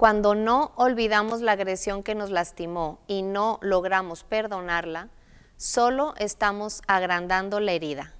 Cuando no olvidamos la agresión que nos lastimó y no logramos perdonarla, solo estamos agrandando la herida.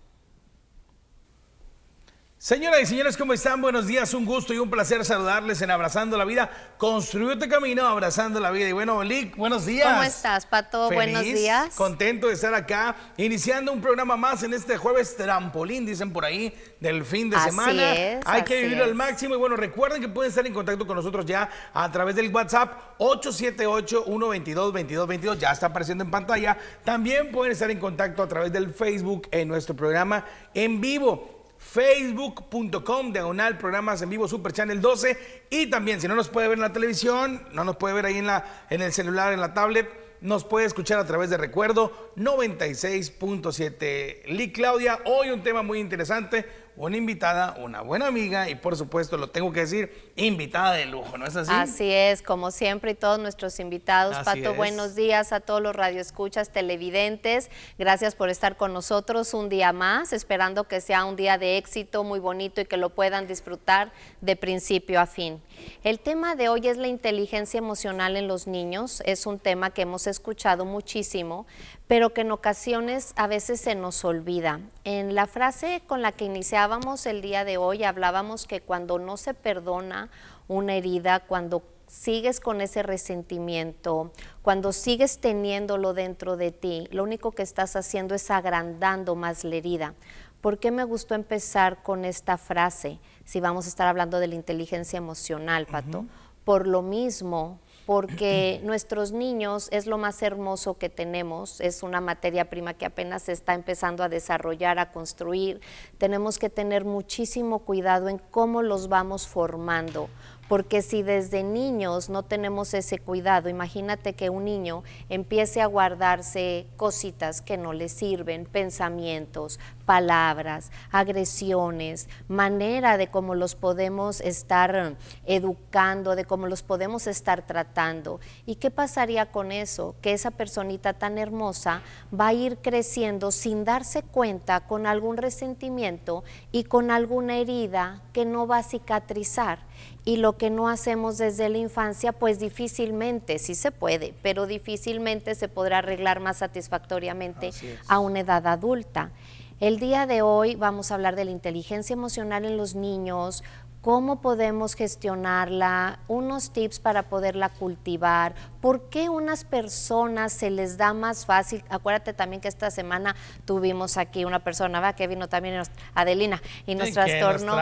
Señoras y señores, ¿cómo están? Buenos días, un gusto y un placer saludarles en Abrazando la Vida. Construye tu camino, abrazando la vida. Y bueno, Lick, buenos días. ¿Cómo estás, Pato? Feliz, buenos días. Contento de estar acá, iniciando un programa más en este jueves trampolín, dicen por ahí, del fin de semana. Hay que vivirlo al máximo. Y bueno, recuerden que pueden estar en contacto con nosotros ya a través del WhatsApp 878-122-2222. Ya está apareciendo en pantalla. También pueden estar en contacto a través del Facebook en nuestro programa en vivo. Facebook.com/programas en vivo Super Channel 12. Y también, si no nos puede ver en la televisión, no nos puede ver ahí en el celular, en la tablet, nos puede escuchar a través de Recuerdo 96.7. Lick, Claudia, hoy un tema muy interesante, una invitada, una buena amiga y por supuesto, lo tengo que decir, invitada de lujo, ¿no es así? Así es, como siempre, y todos nuestros invitados. Pato, buenos días a todos los radioescuchas, televidentes. Gracias por estar con nosotros un día más, esperando que sea un día de éxito muy bonito y que lo puedan disfrutar de principio a fin. El tema de hoy es la inteligencia emocional en los niños. Es un tema que hemos escuchado muchísimo, pero que en ocasiones a veces se nos olvida. En la frase con la que iniciábamos el día de hoy hablábamos que cuando no se perdona una herida, cuando sigues con ese resentimiento, cuando sigues teniéndolo dentro de ti, lo único que estás haciendo es agrandando más la herida. ¿Por qué me gustó empezar con esta frase? Si vamos a estar hablando de la inteligencia emocional, Pato. Por lo mismo, porque nuestros niños es lo más hermoso que tenemos, es una materia prima que apenas se está empezando a desarrollar, a construir. Tenemos que tener muchísimo cuidado en cómo los vamos formando, porque si desde niños no tenemos ese cuidado, imagínate que un niño empiece a guardarse cositas que no le sirven, pensamientos, palabras, agresiones, manera de cómo los podemos estar educando, de cómo los podemos estar tratando. ¿Y qué pasaría con eso? Que esa personita tan hermosa va a ir creciendo sin darse cuenta, con algún resentimiento y con alguna herida que no va a cicatrizar. Y lo que no hacemos desde la infancia, pues difícilmente, sí se puede, pero difícilmente se podrá arreglar más satisfactoriamente a una edad adulta. El día de hoy vamos a hablar de la inteligencia emocional en los niños, cómo podemos gestionarla, unos tips para poderla cultivar, por qué unas personas se les da más fácil. Acuérdate también que esta semana tuvimos aquí una persona que vino también, Adelina, y nos trastornó.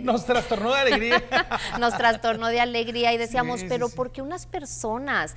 Nos trastornó de alegría. Nos trastornó de alegría y decíamos, pero ¿por qué unas personas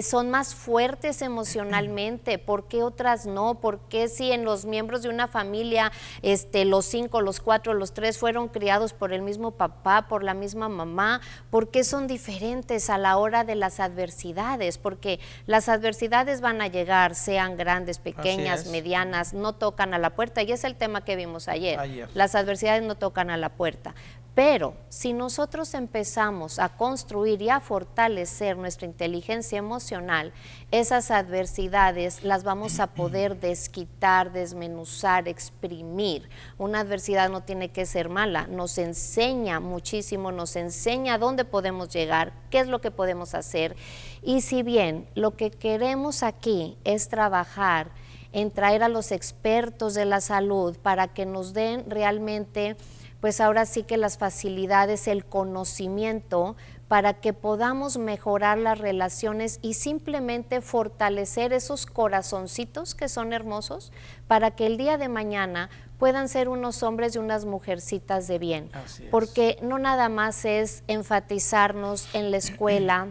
son más fuertes emocionalmente? ¿Por qué otras no? ¿Por qué si en los miembros de una familia, los 5, los 4, los 3 fueron criados por el mismo papá, por la misma mamá? ¿Por qué son diferentes a la hora de las adversidades? Porque las adversidades van a llegar, sean grandes, pequeñas, medianas, no tocan a la puerta, y es el tema que vimos ayer. Las adversidades no tocan a la puerta. Pero si nosotros empezamos a construir y a fortalecer nuestra inteligencia emocional, esas adversidades las vamos a poder desquitar, desmenuzar, exprimir. Una adversidad no tiene que ser mala, nos enseña muchísimo, nos enseña a dónde podemos llegar, qué es lo que podemos hacer. Y si bien lo que queremos aquí es trabajar en traer a los expertos de la salud para que nos den realmente, pues ahora sí que las facilidades, el conocimiento para que podamos mejorar las relaciones y simplemente fortalecer esos corazoncitos que son hermosos para que el día de mañana puedan ser unos hombres y unas mujercitas de bien. Porque no nada más es enfatizarnos en la escuela,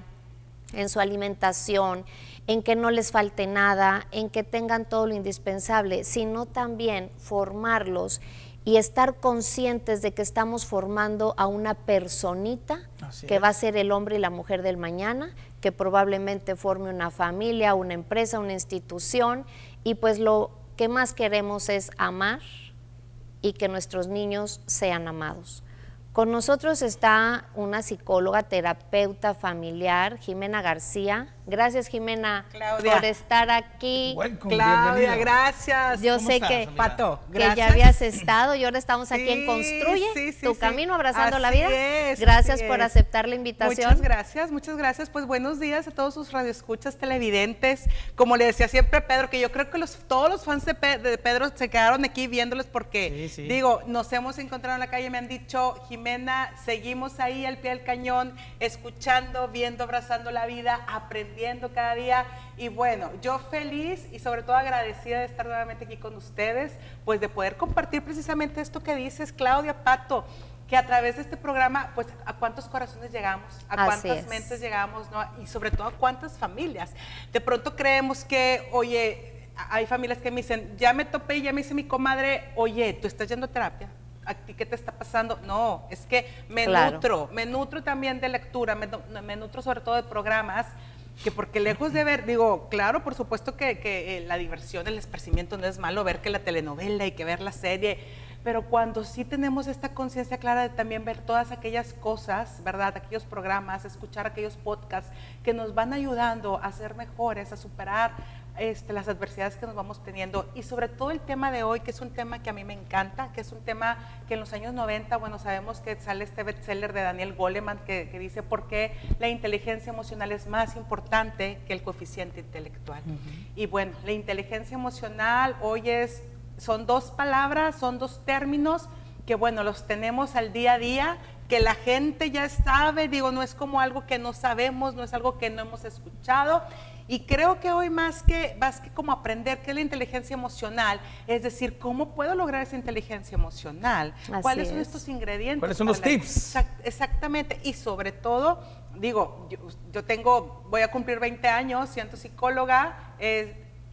en su alimentación, en que no les falte nada, en que tengan todo lo indispensable, sino también formarlos y estar conscientes de que estamos formando a una personita que va a ser el hombre y la mujer del mañana, que probablemente forme una familia, una empresa, una institución, y pues lo que más queremos es amar y que nuestros niños sean amados. Con nosotros está una psicóloga, terapeuta familiar, Jimena García. Gracias, Jimena, Claudia, por estar aquí. Welcome, Claudia, gracias. Yo sé que, Pato, que ya habías estado y ahora estamos aquí en Construye tu Camino, Abrazando la Vida. Gracias por aceptar la invitación. Muchas gracias. Pues buenos días a todos sus radioescuchas, televidentes. Como le decía siempre Pedro, que yo creo que todos los fans de Pedro se quedaron aquí viéndolos porque, digo, nos hemos encontrado en la calle, me han dicho, Jimena, seguimos ahí al pie del cañón, escuchando, viendo, abrazando la vida, aprendiendo cada día, y bueno, yo feliz y sobre todo agradecida de estar nuevamente aquí con ustedes, pues de poder compartir precisamente esto que dices, Claudia, Pato, que a través de este programa, pues a cuántos corazones llegamos, a cuántas mentes llegamos, ¿no? Y sobre todo a cuántas familias. De pronto creemos que, oye, hay familias que me dicen, ya me topé y ya me dice mi comadre, oye, ¿tú estás yendo a terapia? ¿A ti qué te está pasando? No, es que me nutro también de lectura, me nutro sobre todo de programas, que porque lejos de ver, digo, claro, por supuesto que la diversión, el esparcimiento no es malo, ver que la telenovela y que ver la serie, pero cuando sí tenemos esta conciencia clara de también ver todas aquellas cosas, ¿verdad? Aquellos programas, escuchar aquellos podcasts que nos van ayudando a ser mejores, a superar las adversidades que nos vamos teniendo, y sobre todo el tema de hoy, que es un tema que a mí me encanta, que es un tema que en los años 90, bueno, sabemos que sale este bestseller de Daniel Goleman que dice por qué la inteligencia emocional es más importante que el coeficiente intelectual. Y bueno, la inteligencia emocional hoy son dos palabras, son dos términos que bueno, los tenemos al día a día, que la gente ya sabe, digo, no es como algo que no sabemos, no es algo que no hemos escuchado. Y creo que hoy más que como aprender qué es la inteligencia emocional, es decir, ¿cómo puedo lograr esa inteligencia emocional? ¿Cuáles son estos ingredientes? ¿Cuáles son los tips? Exactamente, y sobre todo, digo, voy a cumplir 20 años, siendo psicóloga,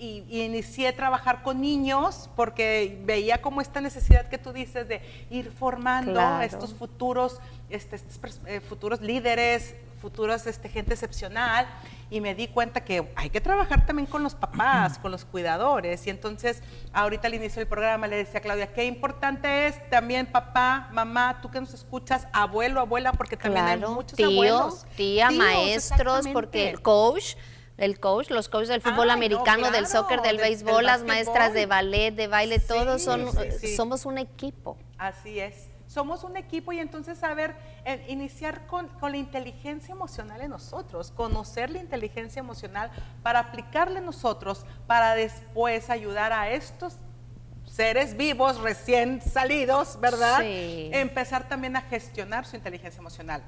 y inicié a trabajar con niños porque veía como esta necesidad que tú dices de ir formando estos futuros, futuros líderes, futuros gente excepcional, y me di cuenta que hay que trabajar también con los papás, con los cuidadores. Y entonces ahorita al inicio del programa le decía a Claudia, qué importante es también papá, mamá, tú que nos escuchas, abuelo, abuela, porque también hay muchos abuelos, tíos, maestros, porque los coaches del fútbol americano, del soccer, del béisbol, las maestras de ballet, de baile, todos somos un equipo. Así es. Somos un equipo, y entonces saber iniciar con la inteligencia emocional en nosotros, conocer la inteligencia emocional para aplicarla en nosotros, para después ayudar a estos seres vivos recién salidos, ¿verdad? Empezar también a gestionar su inteligencia emocional.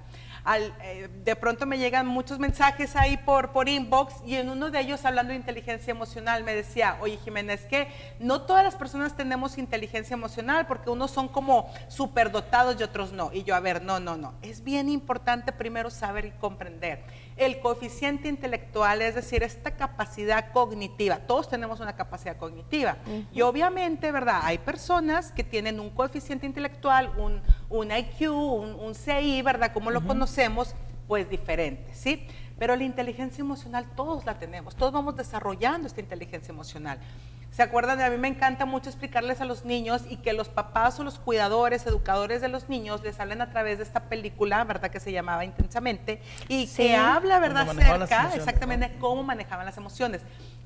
De pronto me llegan muchos mensajes ahí por inbox, y en uno de ellos, hablando de inteligencia emocional, me decía, oye Jimena, es que no todas las personas tenemos inteligencia emocional, porque unos son como superdotados y otros no. Y yo, a ver, no, es bien importante primero saber y comprender el coeficiente intelectual, es decir, esta capacidad cognitiva. Todos tenemos una capacidad cognitiva, y obviamente, ¿verdad? Hay personas que tienen un coeficiente intelectual, un IQ, un CI, ¿verdad? Como lo conocemos, pues diferente, ¿sí? Pero la inteligencia emocional todos la tenemos, todos vamos desarrollando esta inteligencia emocional. ¿Se acuerdan? A mí me encanta mucho explicarles a los niños, y que los papás o los cuidadores, educadores de los niños les hablen a través de esta película, ¿verdad? Que se llamaba Intensamente, y que habla, ¿verdad? Acerca exactamente de cómo manejaban las emociones.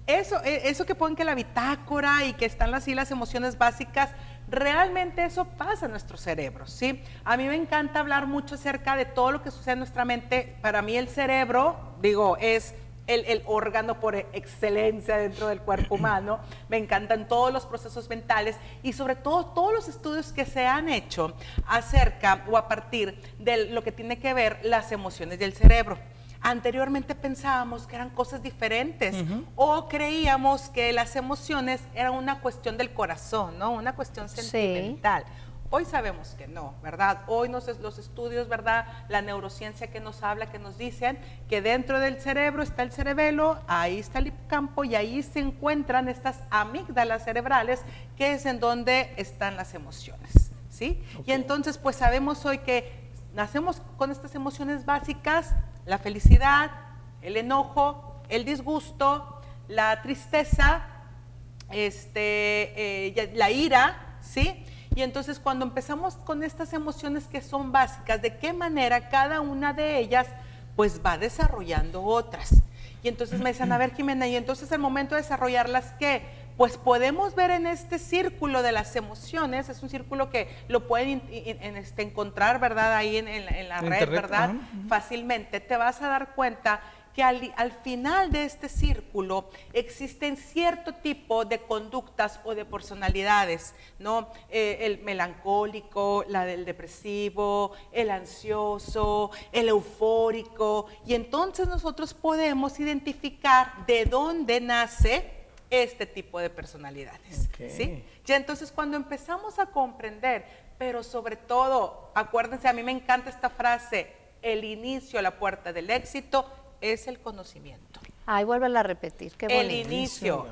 Eso que ponen que la bitácora y que están así las emociones básicas, realmente eso pasa en nuestro cerebro, ¿sí? A mí me encanta hablar mucho acerca de todo lo que sucede en nuestra mente. Para mí el cerebro, digo, es el órgano por excelencia dentro del cuerpo humano. Me encantan todos los procesos mentales, y sobre todo todos los estudios que se han hecho acerca o a partir de lo que tiene que ver las emociones del cerebro. Anteriormente pensábamos que eran cosas diferentes, o creíamos que las emociones eran una cuestión del corazón, ¿no? Una cuestión sentimental. Hoy sabemos que no, ¿verdad? Hoy los estudios, ¿verdad? La neurociencia que nos habla, que nos dicen que dentro del cerebro está el cerebelo, ahí está el hipocampo, y ahí se encuentran estas amígdalas cerebrales, que es en donde están las emociones, ¿sí? Y entonces, pues sabemos hoy que nacemos con estas emociones básicas: la felicidad, el enojo, el disgusto, la tristeza, la ira, ¿sí? Y entonces cuando empezamos con estas emociones que son básicas, ¿de qué manera cada una de ellas pues va desarrollando otras? Y entonces me decían, a ver, Jimena, y entonces el momento de desarrollarlas, ¿qué? Pues podemos ver en este círculo de las emociones, es un círculo que lo pueden encontrar, ¿verdad? Ahí en la red, Internet, ¿verdad? Fácilmente. Te vas a dar cuenta que al final de este círculo existen cierto tipo de conductas o de personalidades, ¿no? El melancólico, la del depresivo, el ansioso, el eufórico, y entonces nosotros podemos identificar de dónde nace este tipo de personalidades, ¿sí? Ya entonces cuando empezamos a comprender, pero sobre todo, acuérdense, a mí me encanta esta frase, el inicio a la puerta del éxito es el conocimiento. Ay, vuélvela a repetir, qué bonito. El inicio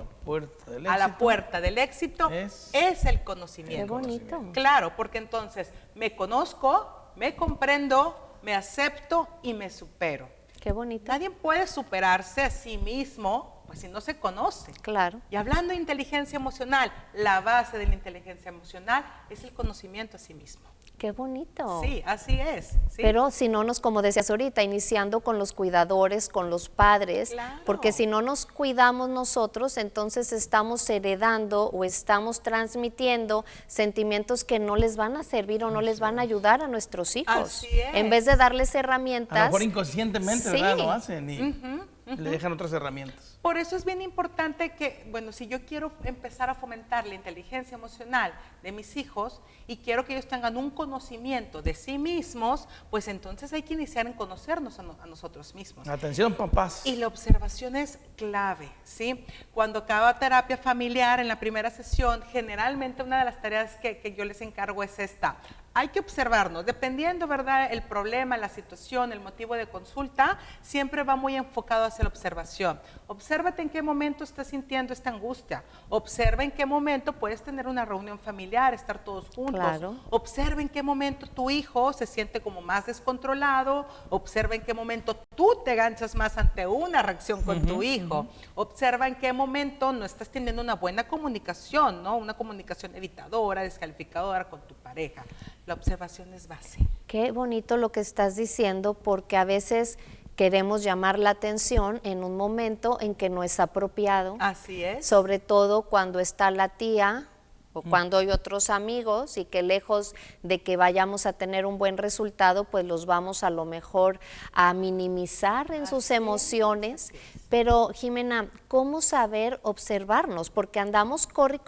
a la puerta del éxito es el conocimiento. Qué bonito. Claro, porque entonces me conozco, me comprendo, me acepto y me supero. Qué bonito. Nadie puede superarse a sí mismo, pues si no se conoce. Claro. Y hablando de inteligencia emocional, la base de la inteligencia emocional es el conocimiento a sí mismo. Qué bonito. Sí, así es. ¿Sí? Pero si no nos, como decías ahorita, iniciando con los cuidadores, con los padres, claro. Porque si no nos cuidamos nosotros, entonces estamos heredando o estamos transmitiendo sentimientos que no les van a servir o no les van a ayudar a nuestros hijos. Así es. En vez de darles herramientas. A lo mejor inconscientemente, sí. ¿verdad? Lo hacen y le dejan otras herramientas. Por eso es bien importante que, bueno, si yo quiero empezar a fomentar la inteligencia emocional de mis hijos y quiero que ellos tengan un conocimiento de sí mismos, pues entonces hay que iniciar en conocernos a nosotros mismos. Atención, papás. Y la observación es clave, ¿sí? Cuando acaba terapia familiar en la primera sesión, generalmente una de las tareas que yo les encargo es esta. Hay que observarnos, dependiendo, ¿verdad?, el problema, la situación, el motivo de consulta, siempre va muy enfocado hacia la observación. Obsérvate en qué momento estás sintiendo esta angustia. Observa en qué momento puedes tener una reunión familiar, estar todos juntos. Claro. Observa en qué momento tu hijo se siente como más descontrolado. Observa en qué momento tú te ganchas más ante una reacción con tu hijo. Observa en qué momento no estás teniendo una buena comunicación, ¿no? Una comunicación evitadora, descalificadora con tu pareja. La observación es base. Qué bonito lo que estás diciendo, porque a veces queremos llamar la atención en un momento en que no es apropiado. Así es. Sobre todo cuando está la tía o cuando hay otros amigos y que lejos de que vayamos a tener un buen resultado, pues los vamos a lo mejor a minimizar en sus emociones. Pero Jimena, ¿cómo saber observarnos? Porque andamos corre.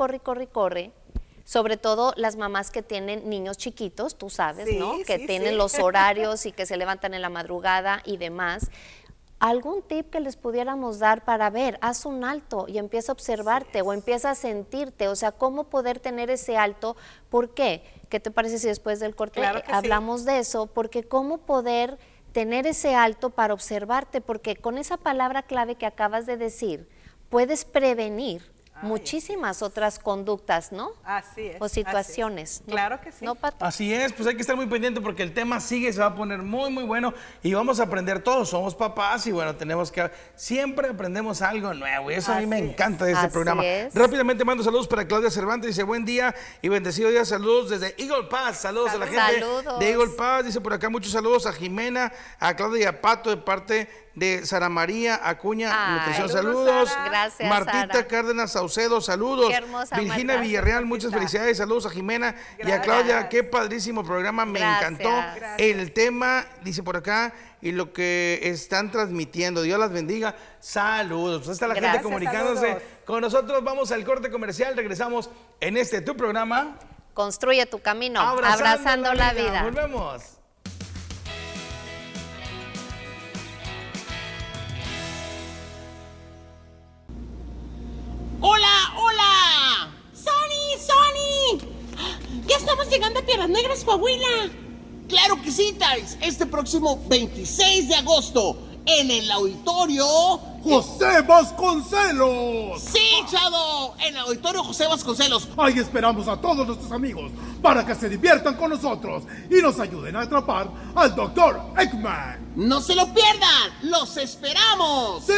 Sobre todo las mamás que tienen niños chiquitos, tú sabes, sí, ¿no? Que sí, tienen sí. los horarios y que se levantan en la madrugada y demás. ¿Algún tip que les pudiéramos dar para ver, haz un alto y empieza a observarte o empieza a sentirte? O sea, ¿cómo poder tener ese alto? ¿Por qué? ¿Qué te parece si después del corte hablamos de eso? Porque ¿cómo poder tener ese alto para observarte? Porque con esa palabra clave que acabas de decir, puedes prevenir muchísimas otras conductas, ¿no? Así es. O situaciones. ¿No? Claro que sí. ¿No, Pato? Así es, pues hay que estar muy pendiente porque el tema sigue, se va a poner muy bueno y vamos a aprender todos. Somos papás y bueno, tenemos que... Siempre aprendemos algo nuevo y eso a mí me encanta de este programa. Rápidamente mando saludos para Claudia Cervantes, dice buen día y bendecido día, saludos desde Eagle Pass, saludos a la gente de Eagle Pass, dice por acá muchos saludos a Jimena, a Claudia y a Pato de parte de Sara María Acuña, nutrición, saludos. Gracias, Martita Sara. Cárdenas Saucedo, saludos. Qué hermosa, Virginia Marta. Villarreal, muchas felicidades, saludos a Jimena y a Claudia, qué padrísimo programa, me encantó el tema, dice por acá, y lo que están transmitiendo, Dios las bendiga, saludos. Pues está la gente comunicándose con nosotros, vamos al corte comercial, regresamos en este tu programa. Construye tu camino, abrazando la vida. Volvemos. ¡Hola! ¡Sony! ¡Ya estamos llegando a Piedras Negras, Coahuila! ¡Claro que sí, Thais! Este próximo 26 de agosto, en el auditorio... ¡José Vasconcelos! ¡Sí, Chado! En el auditorio José Vasconcelos. Ahí esperamos a todos nuestros amigos para que se diviertan con nosotros y nos ayuden a atrapar al Dr. Eggman. ¡No se lo pierdan! ¡Los esperamos! ¡Sí!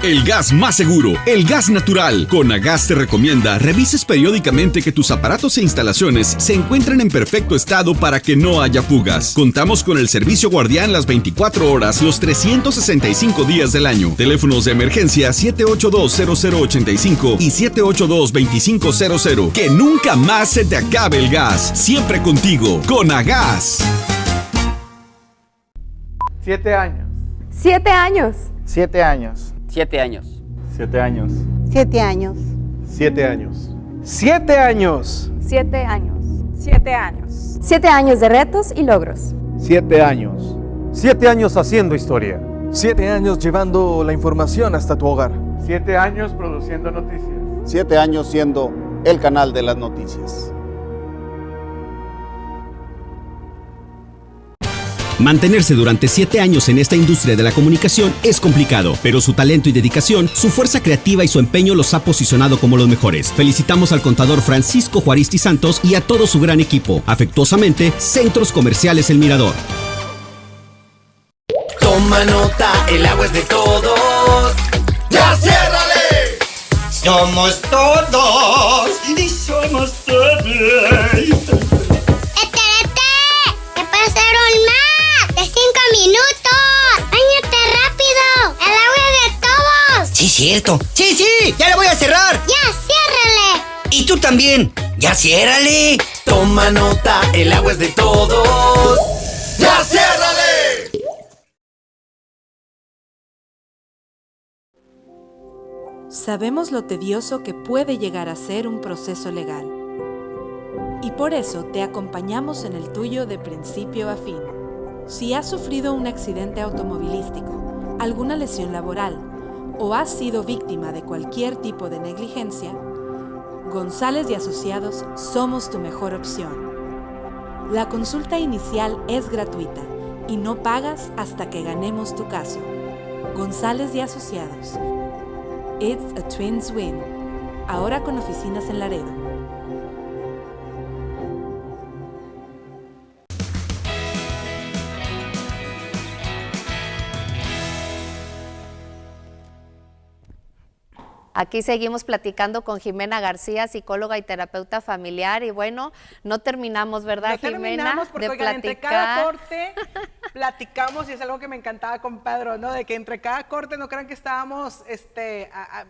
El gas más seguro, el gas natural. Conagas te recomienda revises periódicamente que tus aparatos e instalaciones se encuentren en perfecto estado para que no haya fugas. Contamos con el servicio guardián las 24 horas, los 365 días del año. Teléfonos de emergencia 782-0085 y 782-2500. Que nunca más se te acabe el gas. Siempre contigo, Conagas. 7 años. 7 años. 7 años. 7 años. 7 años. 7 años. 7 años. 7 años. 7 años. 7 años. 7 años de retos y logros. 7 años. 7 años haciendo historia. 7 años llevando la información hasta tu hogar. 7 años produciendo noticias. 7 años siendo el canal de las noticias. Mantenerse durante 7 años en esta industria de la comunicación es complicado, pero su talento y dedicación, su fuerza creativa y su empeño los ha posicionado como los mejores. Felicitamos al contador Francisco Juaristi Santos y a todo su gran equipo. Afectuosamente, Centros Comerciales El Mirador. Toma nota, el agua es de todos. ¡Ya ciérrale! Somos todos y somos todos. ¡Ya pasaron más de 5 minutos! ¡Báñate rápido! ¡El agua es de todos! Sí, cierto. Sí, ya la voy a cerrar. ¡Ya, ciérrale! Y tú también. ¡Ya ciérrale! Toma nota, el agua es de todos. ¡Ya ciérrale! Sabemos lo tedioso que puede llegar a ser un proceso legal. Y por eso te acompañamos en el tuyo de principio a fin. Si has sufrido un accidente automovilístico, alguna lesión laboral o has sido víctima de cualquier tipo de negligencia, González y Asociados somos tu mejor opción. La consulta inicial es gratuita y no pagas hasta que ganemos tu caso. González y Asociados. It's a Twins Win. Ahora con oficinas en Laredo. Aquí seguimos platicando con Jimena García, psicóloga y terapeuta familiar. Y bueno, no terminamos, ¿verdad, Jimena? No terminamos porque, de oigan, entre cada corte platicamos, y es algo que me encantaba con Pedro, ¿no? De que entre cada corte no crean que estábamos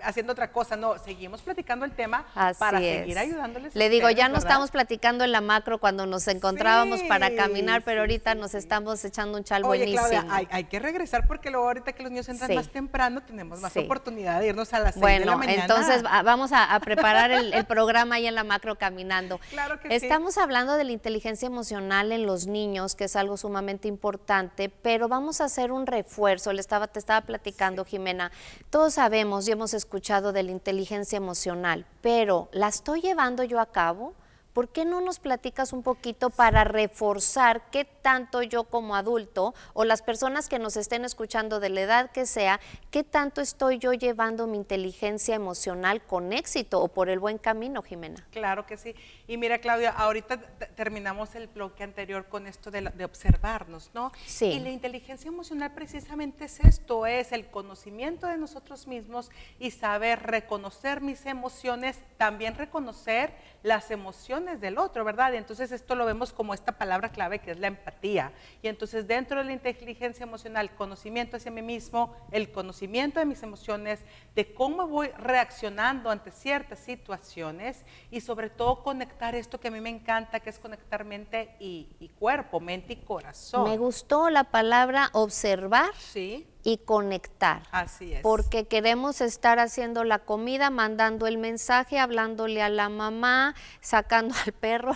haciendo otra cosa. No, seguimos platicando el tema para seguir ayudándoles. Le digo, ya no estamos platicando en la macro cuando nos encontrábamos para caminar, pero ahorita nos estamos echando un chal buenísimo. Claudia, hay que regresar porque luego ahorita que los niños entran más temprano tenemos más oportunidad de irnos a las 6 de la mañana. Entonces vamos a preparar el programa ahí en la macro caminando. Claro que Estamos hablando de la inteligencia emocional en los niños, que es algo sumamente importante, pero vamos a hacer un refuerzo. Te estaba platicando, Jimena. Todos sabemos y hemos escuchado de la inteligencia emocional, pero ¿la estoy llevando yo a cabo? ¿Por qué no nos platicas un poquito para reforzar qué tanto yo como adulto o las personas que nos estén escuchando de la edad que sea, qué tanto estoy yo llevando mi inteligencia emocional con éxito o por el buen camino, Jimena? Claro que sí. Y mira, Claudia, ahorita terminamos el bloque anterior con esto de observarnos, ¿no? Sí. Y la inteligencia emocional precisamente es esto, es el conocimiento de nosotros mismos y saber reconocer mis emociones, también reconocer las emociones del otro, ¿verdad? Y entonces esto lo vemos como esta palabra clave que es la empatía. Y entonces dentro de la inteligencia emocional, conocimiento hacia mí mismo, el conocimiento de mis emociones, de cómo voy reaccionando ante ciertas situaciones y sobre todo conectar esto que a mí me encanta, que es conectar mente y cuerpo, mente y corazón. Me gustó la palabra observar. Sí. Y conectar. Así es. Porque queremos estar haciendo la comida, mandando el mensaje, hablándole a la mamá, sacando al perro.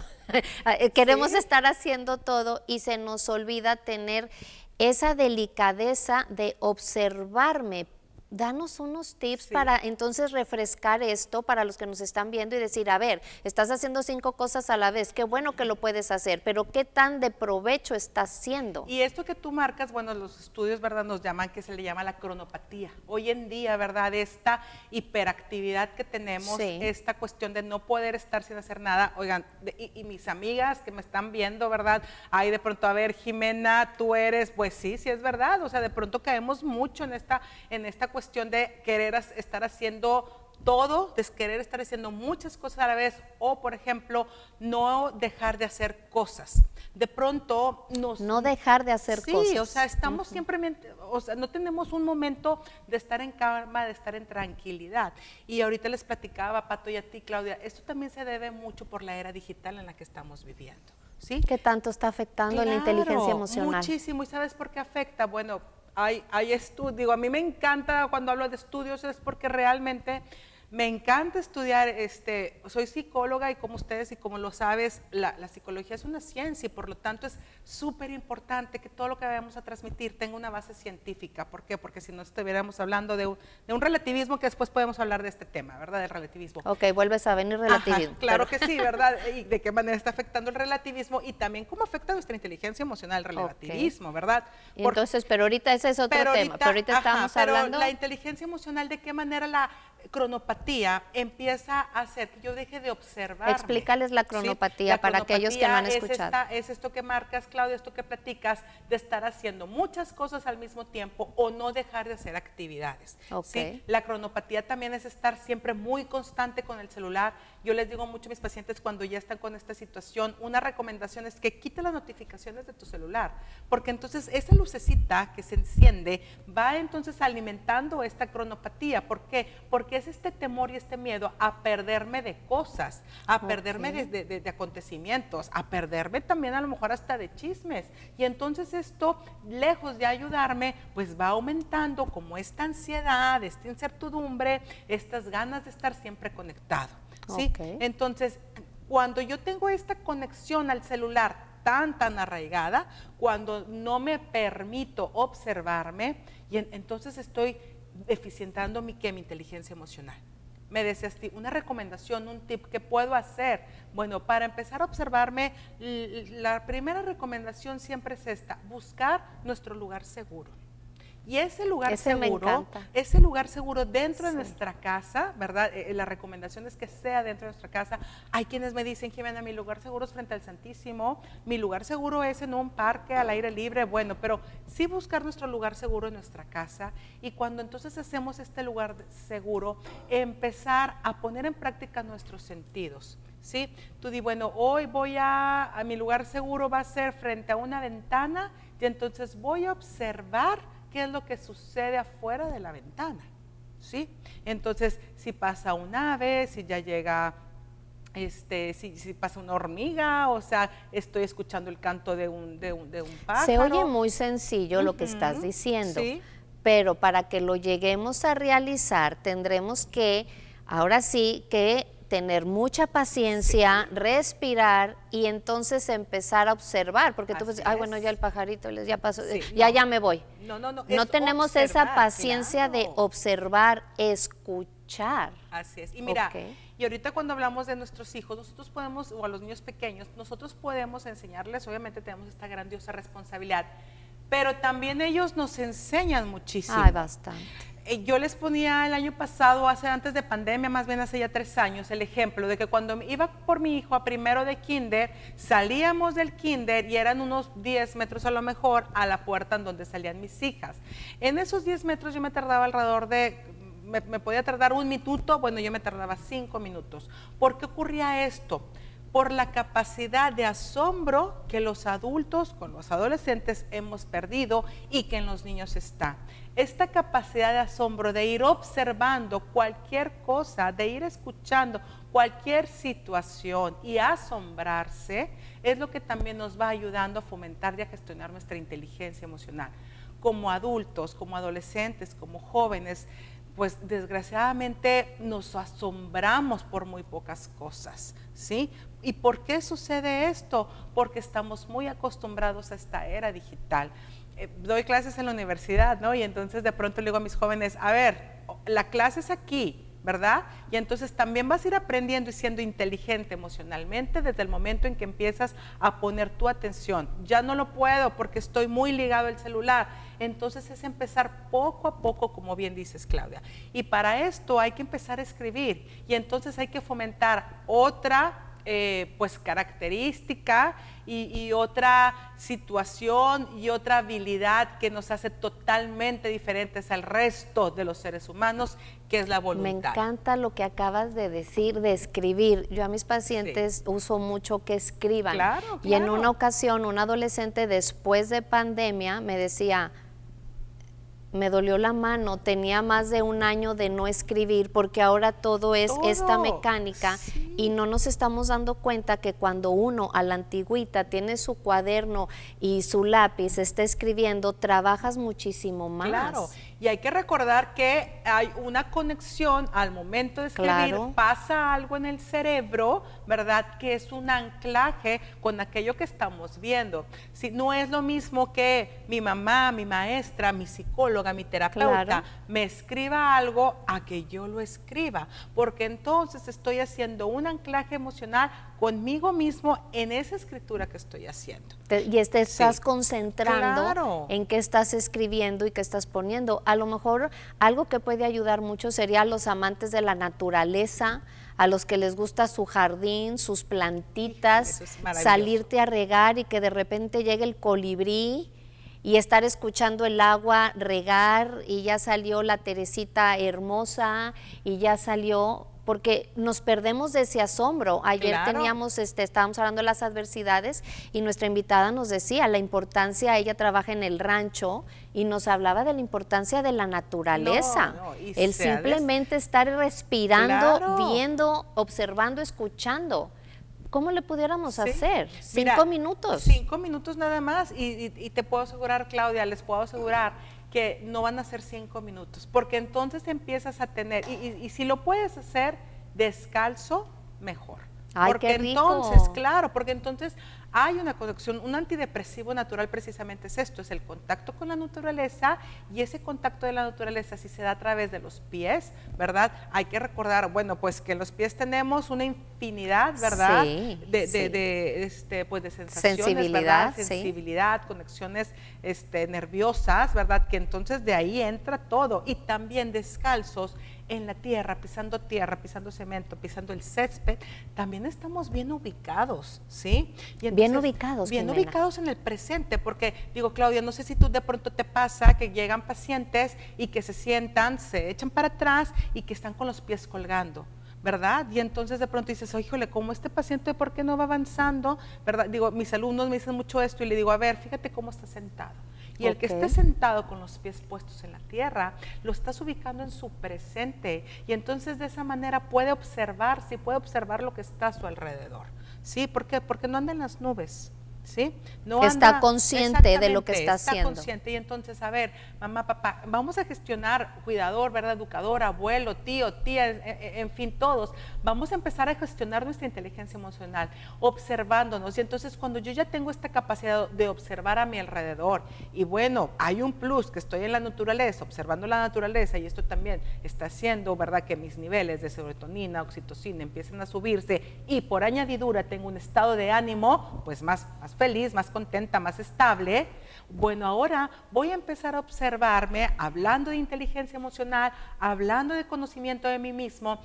Queremos estar haciendo todo y se nos olvida tener esa delicadeza de observarme. Danos unos tips para entonces refrescar esto para los que nos están viendo y decir, a ver, estás haciendo 5 cosas a la vez, qué bueno que lo puedes hacer, pero qué tan de provecho estás haciendo. Y esto que tú marcas, bueno, los estudios, ¿verdad?, nos llaman, que se le llama la cronopatía. Hoy en día, ¿verdad?, esta hiperactividad que tenemos, esta cuestión de no poder estar sin hacer nada, oigan, y mis amigas que me están viendo, ¿verdad?, ahí de pronto, a ver, Jimena, tú eres, pues sí es verdad, o sea, de pronto caemos mucho en esta cuestión cuestión de querer estar haciendo todo, de querer estar haciendo muchas cosas a la vez, o por ejemplo, no dejar de hacer cosas. De pronto no dejar de hacer cosas. Sí, o sea, estamos siempre, o sea, no tenemos un momento de estar en calma, de estar en tranquilidad. Y ahorita les platicaba, Pato, y a ti, Claudia, esto también se debe mucho por la era digital en la que estamos viviendo, ¿sí? ¿Qué tanto está afectando la inteligencia emocional? Muchísimo. ¿Y sabes por qué afecta? Bueno, hay estudios, digo, a mí me encanta cuando hablo de estudios, es porque realmente me encanta estudiar, soy psicóloga y como ustedes y como lo sabes, la psicología es una ciencia y por lo tanto es súper importante que todo lo que vayamos a transmitir tenga una base científica. ¿Por qué? Porque si no estuviéramos hablando de un relativismo, que después podemos hablar de este tema, ¿verdad? Del relativismo. Ok, vuelves a venir relativismo. Ajá, claro que sí, ¿verdad? Y de qué manera está afectando el relativismo y también cómo afecta nuestra inteligencia emocional el relativismo, ¿verdad? Entonces, pero ahorita ese es otro tema, pero ahorita estamos hablando... la inteligencia emocional, ¿de qué manera la cronopatía empieza a hacer que yo deje de observar? Explícales la cronopatía, ¿sí? Para aquellos que no han escuchado. Es esto que marcas, Claudia, esto que platicas, de estar haciendo muchas cosas al mismo tiempo o no dejar de hacer actividades. Okay. ¿Sí? La cronopatía también es estar siempre muy constante con el celular. Yo les digo mucho a mis pacientes cuando ya están con esta situación, una recomendación es que quite las notificaciones de tu celular, porque entonces esa lucecita que se enciende va entonces alimentando esta cronopatía. ¿Por qué? Porque es este temor y este miedo a perderme de cosas, a perderme de acontecimientos, a perderme también a lo mejor hasta de chismes. Y entonces esto, lejos de ayudarme, pues va aumentando como esta ansiedad, esta incertidumbre, estas ganas de estar siempre conectado. ¿Sí? Entonces, cuando yo tengo esta conexión al celular tan arraigada, cuando no me permito observarme, y entonces estoy eficientando mi inteligencia emocional. Me decías, una recomendación, un tip que puedo hacer. Bueno, para empezar a observarme, la primera recomendación siempre es esta: buscar nuestro lugar seguro. Y ese lugar seguro dentro de nuestra casa, ¿verdad? La recomendación es que sea dentro de nuestra casa. Hay quienes me dicen, Jimena, mi lugar seguro es frente al Santísimo, mi lugar seguro es en un parque al aire libre. Bueno, pero sí buscar nuestro lugar seguro en nuestra casa, y cuando entonces hacemos este lugar seguro, empezar a poner en práctica nuestros sentidos. ¿Sí? Tú di, bueno, hoy voy a mi lugar seguro va a ser frente a una ventana, y entonces voy a observar qué es lo que sucede afuera de la ventana, ¿sí? Entonces, si pasa un ave, si ya llega, si pasa una hormiga, o sea, estoy escuchando el canto de un pájaro. Se oye muy sencillo lo que estás diciendo, ¿sí? Pero para que lo lleguemos a realizar, tendremos que, ahora sí, que tener mucha paciencia, respirar y entonces empezar a observar, porque tú dices, ay, bueno, ya el pajarito ya pasó, ya me voy. No tenemos esa paciencia de observar, escuchar. Así es. Y mira, y ahorita cuando hablamos de nuestros hijos, nosotros podemos, o a los niños pequeños, nosotros podemos enseñarles, obviamente tenemos esta grandiosa responsabilidad, pero también ellos nos enseñan muchísimo. Ay, bastante. Yo les ponía el año pasado, antes de pandemia, más bien hace ya 3 años, el ejemplo de que cuando iba por mi hijo a primero de kinder, salíamos del kinder y eran unos 10 metros a lo mejor a la puerta en donde salían mis hijas. En esos 10 metros yo me tardaba alrededor de, me podía tardar 1 minuto, bueno, yo me tardaba 5 minutos. ¿Por qué ocurría esto? Por la capacidad de asombro que los adultos con los adolescentes hemos perdido y que en los niños está. Esta capacidad de asombro, de ir observando cualquier cosa, de ir escuchando cualquier situación y asombrarse, es lo que también nos va ayudando a fomentar y a gestionar nuestra inteligencia emocional. Como adultos, como adolescentes, como jóvenes, pues desgraciadamente nos asombramos por muy pocas cosas, ¿sí? ¿Y por qué sucede esto? Porque estamos muy acostumbrados a esta era digital. Doy clases en la universidad, ¿no? Y entonces de pronto le digo a mis jóvenes, a ver, la clase es aquí, ¿verdad? Y entonces también vas a ir aprendiendo y siendo inteligente emocionalmente desde el momento en que empiezas a poner tu atención. Ya no lo puedo porque estoy muy ligado al celular. Entonces es empezar poco a poco, como bien dices, Claudia. Y para esto hay que empezar a escribir y entonces hay que fomentar otra pues característica y otra situación y otra habilidad que nos hace totalmente diferentes al resto de los seres humanos, que es la voluntad. Me encanta lo que acabas de decir, de escribir. Yo a mis pacientes uso mucho que escriban. Claro. Y en una ocasión, un adolescente después de pandemia me decía, me dolió la mano, tenía más de un año de no escribir porque ahora todo es esta mecánica y no nos estamos dando cuenta que cuando uno a la antigüita tiene su cuaderno y su lápiz, está escribiendo, trabajas muchísimo más. Claro, y hay que recordar que hay una conexión al momento de escribir, pasa algo en el cerebro, ¿verdad? Que es un anclaje con aquello que estamos viendo. Si no es lo mismo que mi mamá, mi maestra, mi psicóloga, mi terapeuta me escriba algo a que yo lo escriba, porque entonces estoy haciendo un anclaje emocional conmigo mismo en esa escritura que estoy haciendo. Y estás concentrando en qué estás escribiendo y qué estás poniendo. A lo mejor algo que puede ayudar mucho sería a los amantes de la naturaleza, a los que les gusta su jardín, sus plantitas, salirte a regar y que de repente llegue el colibrí y estar escuchando el agua regar y ya salió la Teresita hermosa y ya salió, porque nos perdemos de ese asombro. Ayer teníamos, estábamos hablando de las adversidades y nuestra invitada nos decía la importancia, ella trabaja en el rancho y nos hablaba de la importancia de la naturaleza. El simplemente estar respirando, viendo, observando, escuchando. ¿Cómo le pudiéramos hacer? 5 minutos. 5 minutos nada más y te puedo asegurar, Claudia, les puedo asegurar que no van a ser 5 minutos, porque entonces empiezas a tener, y si lo puedes hacer descalzo, mejor. Ay, porque qué rico. entonces, porque entonces hay una conexión, un antidepresivo natural precisamente es esto, es el contacto con la naturaleza, y ese contacto de la naturaleza si se da a través de los pies, ¿verdad? Hay que recordar, bueno, pues que en los pies tenemos una infinidad, ¿verdad? Pues de sensaciones, ¿verdad? Sensibilidad, conexiones nerviosas, ¿verdad? Que entonces de ahí entra todo, y también descalzos en la tierra, pisando cemento, pisando el césped, también estamos bien ubicados, ¿sí? Y entonces, bien ubicados, bien Jimena. ubicados en el presente, porque digo, Claudia, no sé si tú de pronto te pasa que llegan pacientes y que se sientan, se echan para atrás y que están con los pies colgando, ¿verdad? Y entonces de pronto dices, híjole, ¿cómo este paciente por qué no va avanzando? ¿Verdad? Digo, mis alumnos me dicen mucho esto y le digo, a ver, fíjate cómo está sentado. Y el que esté sentado con los pies puestos en la tierra, lo estás ubicando en su presente. Y entonces de esa manera puede observar lo que está a su alrededor. ¿Sí? ¿Por qué? Porque no anda en las nubes. ¿Sí? No está consciente de lo que está haciendo. Está consciente, y entonces, a ver, mamá, papá, vamos a gestionar, cuidador, ¿verdad? Educador, abuelo, tío, tía, en fin, todos. Vamos a empezar a gestionar nuestra inteligencia emocional, observándonos. Y entonces, cuando yo ya tengo esta capacidad de observar a mi alrededor, y bueno, hay un plus, que estoy en la naturaleza, observando la naturaleza, y esto también está haciendo, ¿verdad?, que mis niveles de serotonina, oxitocina empiecen a subirse, y por añadidura tengo un estado de ánimo, pues más feliz, más contenta, más estable. Bueno, ahora voy a empezar a observarme, hablando de inteligencia emocional, hablando de conocimiento de mí mismo,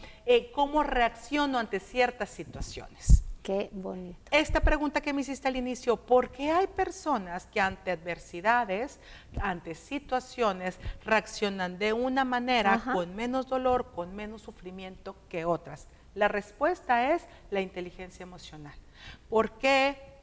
cómo reacciono ante ciertas situaciones. Qué bonito. Esta pregunta que me hiciste al inicio, ¿por qué hay personas que ante adversidades, ante situaciones, reaccionan de una manera con menos dolor, con menos sufrimiento que otras? La respuesta es la inteligencia emocional. ¿Por qué?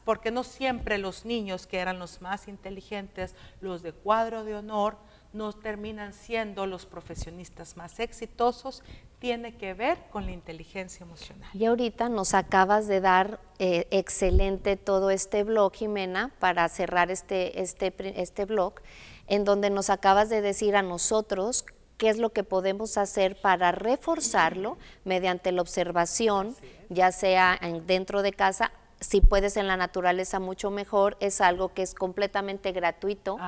Porque no siempre los niños que eran los más inteligentes, los de cuadro de honor, no terminan siendo los profesionistas más exitosos, tiene que ver con la inteligencia emocional. Y ahorita nos acabas de dar excelente todo este blog, Jimena, para cerrar este blog, en donde nos acabas de decir a nosotros qué es lo que podemos hacer para reforzarlo mediante la observación, ya sea dentro de casa. Si puedes en la naturaleza, mucho mejor. Es algo que es completamente gratuito,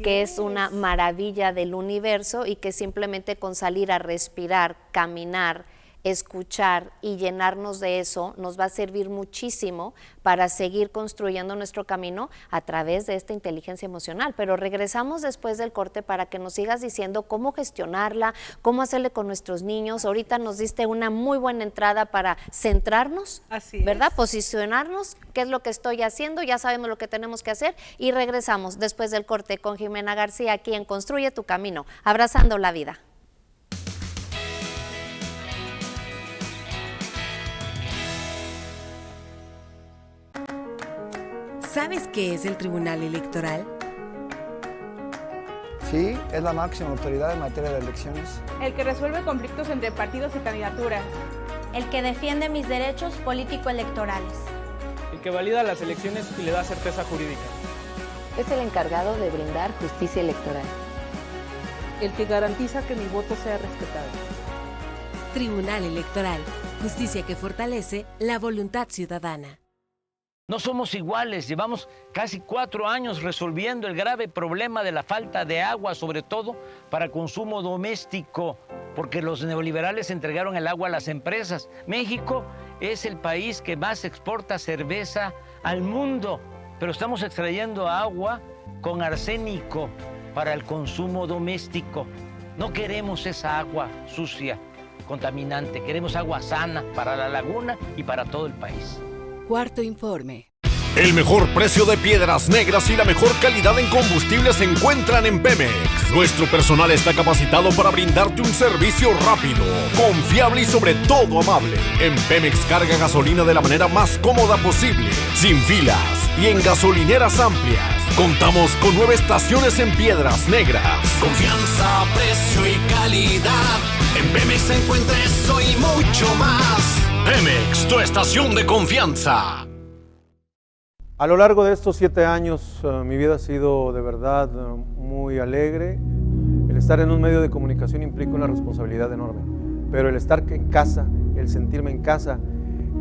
que es una maravilla del universo y que simplemente con salir a respirar, caminar, escuchar y llenarnos de eso nos va a servir muchísimo para seguir construyendo nuestro camino a través de esta inteligencia emocional. Pero regresamos después del corte para que nos sigas diciendo cómo gestionarla, cómo hacerle con nuestros niños. Ahorita nos diste una muy buena entrada para centrarnos, ¿verdad? Posicionarnos, qué es lo que estoy haciendo, ya sabemos lo que tenemos que hacer y regresamos después del corte con Jimena García aquí en Construye tu Camino, abrazando la vida. ¿Sabes qué es el Tribunal Electoral? Sí, es la máxima autoridad en materia de elecciones. El que resuelve conflictos entre partidos y candidaturas. El que defiende mis derechos político-electorales. El que valida las elecciones y le da certeza jurídica. Es el encargado de brindar justicia electoral. El que garantiza que mi voto sea respetado. Tribunal Electoral, justicia que fortalece la voluntad ciudadana. No somos iguales, llevamos casi 4 años resolviendo el grave problema de la falta de agua, sobre todo para consumo doméstico, porque los neoliberales entregaron el agua a las empresas. México es el país que más exporta cerveza al mundo, pero estamos extrayendo agua con arsénico para el consumo doméstico. No queremos esa agua sucia, contaminante, queremos agua sana para la laguna y para todo el país. Cuarto informe. El mejor precio de piedras negras y la mejor calidad en combustible se encuentran en Pemex. Nuestro personal está capacitado para brindarte un servicio rápido, confiable y sobre todo amable. En Pemex carga gasolina de la manera más cómoda posible, sin filas y en gasolineras amplias. Contamos con 9 estaciones en piedras negras. Confianza, precio y calidad. En Pemex encuentra eso y mucho más. Pemex, tu estación de confianza. A lo largo de estos 7 años, mi vida ha sido de verdad muy alegre. El estar en un medio de comunicación implica una responsabilidad enorme, pero el estar en casa, el sentirme en casa,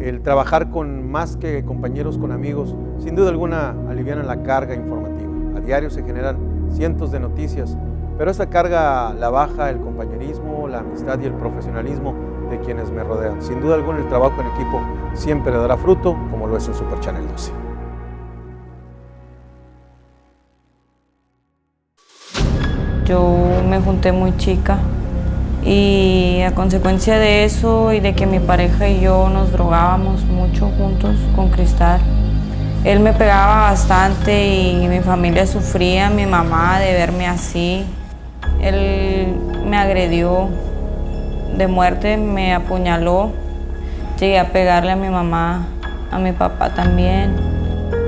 el trabajar con más que compañeros, con amigos, sin duda alguna aliviana la carga informativa. A diario se generan cientos de noticias, pero esa carga la baja el compañerismo, la amistad y el profesionalismo de quienes me rodean. Sin duda alguna el trabajo en equipo siempre dará fruto, como lo es el Super Channel 12. Yo me junté muy chica y a consecuencia de eso y de que mi pareja y yo nos drogábamos mucho juntos con cristal, él me pegaba bastante y mi familia sufría, mi mamá, de verme así. Él me agredió de muerte, me apuñaló, llegué a pegarle a mi mamá, a mi papá también.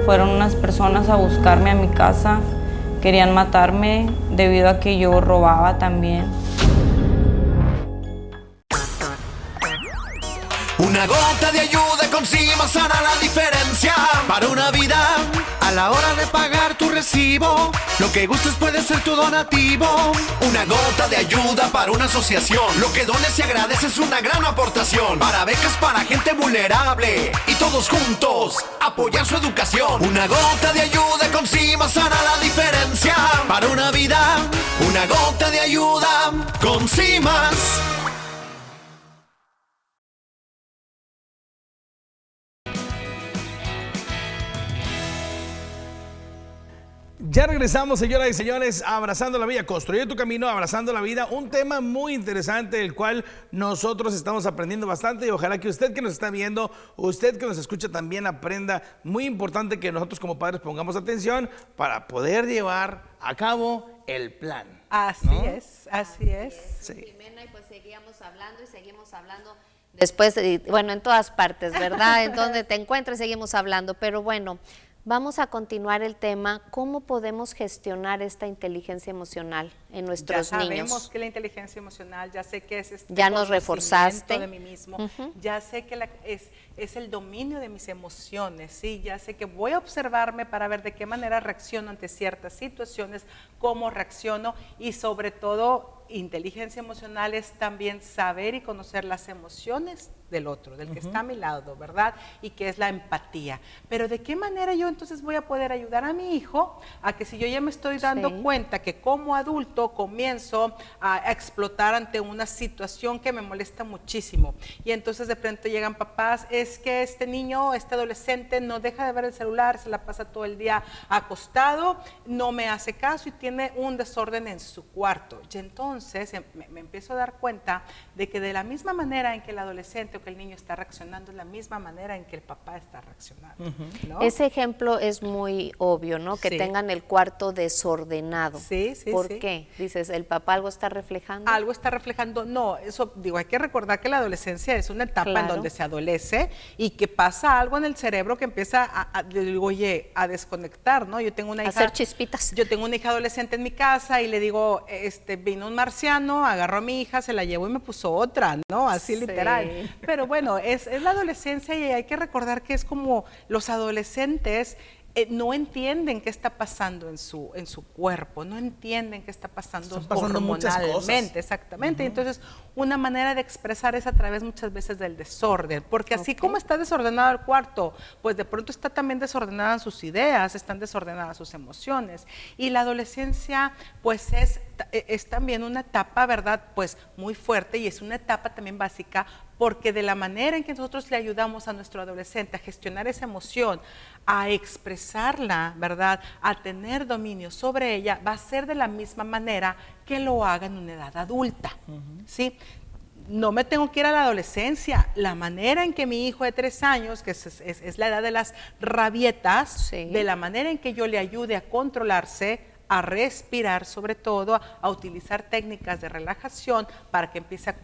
Fueron unas personas a buscarme a mi casa, querían matarme debido a que yo robaba también. Una gota de ayuda con Cimas hará la diferencia para una vida. A la hora de pagar tu recibo, lo que gustes puede ser tu donativo. Una gota de ayuda para una asociación. Lo que dones y agradeces es una gran aportación. Para becas para gente vulnerable y todos juntos apoyar su educación. Una gota de ayuda con Cimas hará la diferencia para una vida. Una gota de ayuda con Cimas. Ya regresamos, señoras y señores, Abrazando la Vida, Construye tu Camino, Abrazando la Vida, un tema muy interesante del cual nosotros estamos aprendiendo bastante y ojalá que usted que nos está viendo, usted que nos escucha también aprenda. Muy importante que nosotros como padres pongamos atención para poder llevar a cabo el plan. Así ¿no? es, así es. Sí. Jimena, y pues seguíamos hablando y seguimos hablando. Después, bueno, en todas partes, ¿verdad? En donde te encuentres seguimos hablando, pero bueno, vamos a continuar el tema, ¿cómo podemos gestionar esta inteligencia emocional en nuestros niños? Ya sabemos que la inteligencia emocional, ya sé que es ya nos reforzaste de mí mismo, ya sé que es el dominio de mis emociones, ¿sí? Ya sé que voy a observarme para ver de qué manera reacciono ante ciertas situaciones, cómo reacciono y sobre todo inteligencia emocional es también saber y conocer las emociones del otro, del que está a mi lado, ¿verdad? Y que es la empatía. Pero ¿de qué manera yo entonces voy a poder ayudar a mi hijo a que si yo ya me estoy dando cuenta que como adulto comienzo a explotar ante una situación que me molesta muchísimo y entonces de pronto llegan papás, es que este niño, este adolescente no deja de ver el celular, se la pasa todo el día acostado, no me hace caso y tiene un desorden en su cuarto. Y entonces me empiezo a dar cuenta de que de la misma manera en que el adolescente o que el niño está reaccionando es la misma manera en que el papá está reaccionando. ¿No? Ese ejemplo es muy obvio, ¿no? Que tengan el cuarto desordenado. ¿Por qué? Dices, ¿el papá algo está reflejando? Algo está reflejando, no, eso digo, hay que recordar que la adolescencia es una etapa en donde se adolece y que pasa algo en el cerebro que empieza a desconectar, ¿no? Yo tengo una hija, hacer chispitas. Yo tengo una hija adolescente en mi casa y le digo, vino un marciano, agarró a mi hija, se la llevó y me puso otra, ¿no? Así literal. Pero bueno, es la adolescencia y hay que recordar que es como los adolescentes no entienden qué está pasando en su cuerpo, no entienden qué está pasando hormonalmente, exactamente. Entonces, una manera de expresar es a través muchas veces del desorden, porque así como está desordenado el cuarto, pues de pronto está también desordenadas sus ideas, están desordenadas sus emociones. Y la adolescencia, pues es también una etapa, ¿verdad? Pues muy fuerte y es una etapa también básica, porque de la manera en que nosotros le ayudamos a nuestro adolescente a gestionar esa emoción, a expresarla, ¿verdad?, a tener dominio sobre ella, va a ser de la misma manera que lo haga en una edad adulta, ¿sí? No me tengo que ir a la adolescencia. La manera en que mi hijo de 3 años, que es la edad de las rabietas, de la manera en que yo le ayude a controlarse, a respirar, sobre todo a utilizar técnicas de relajación para que empiece a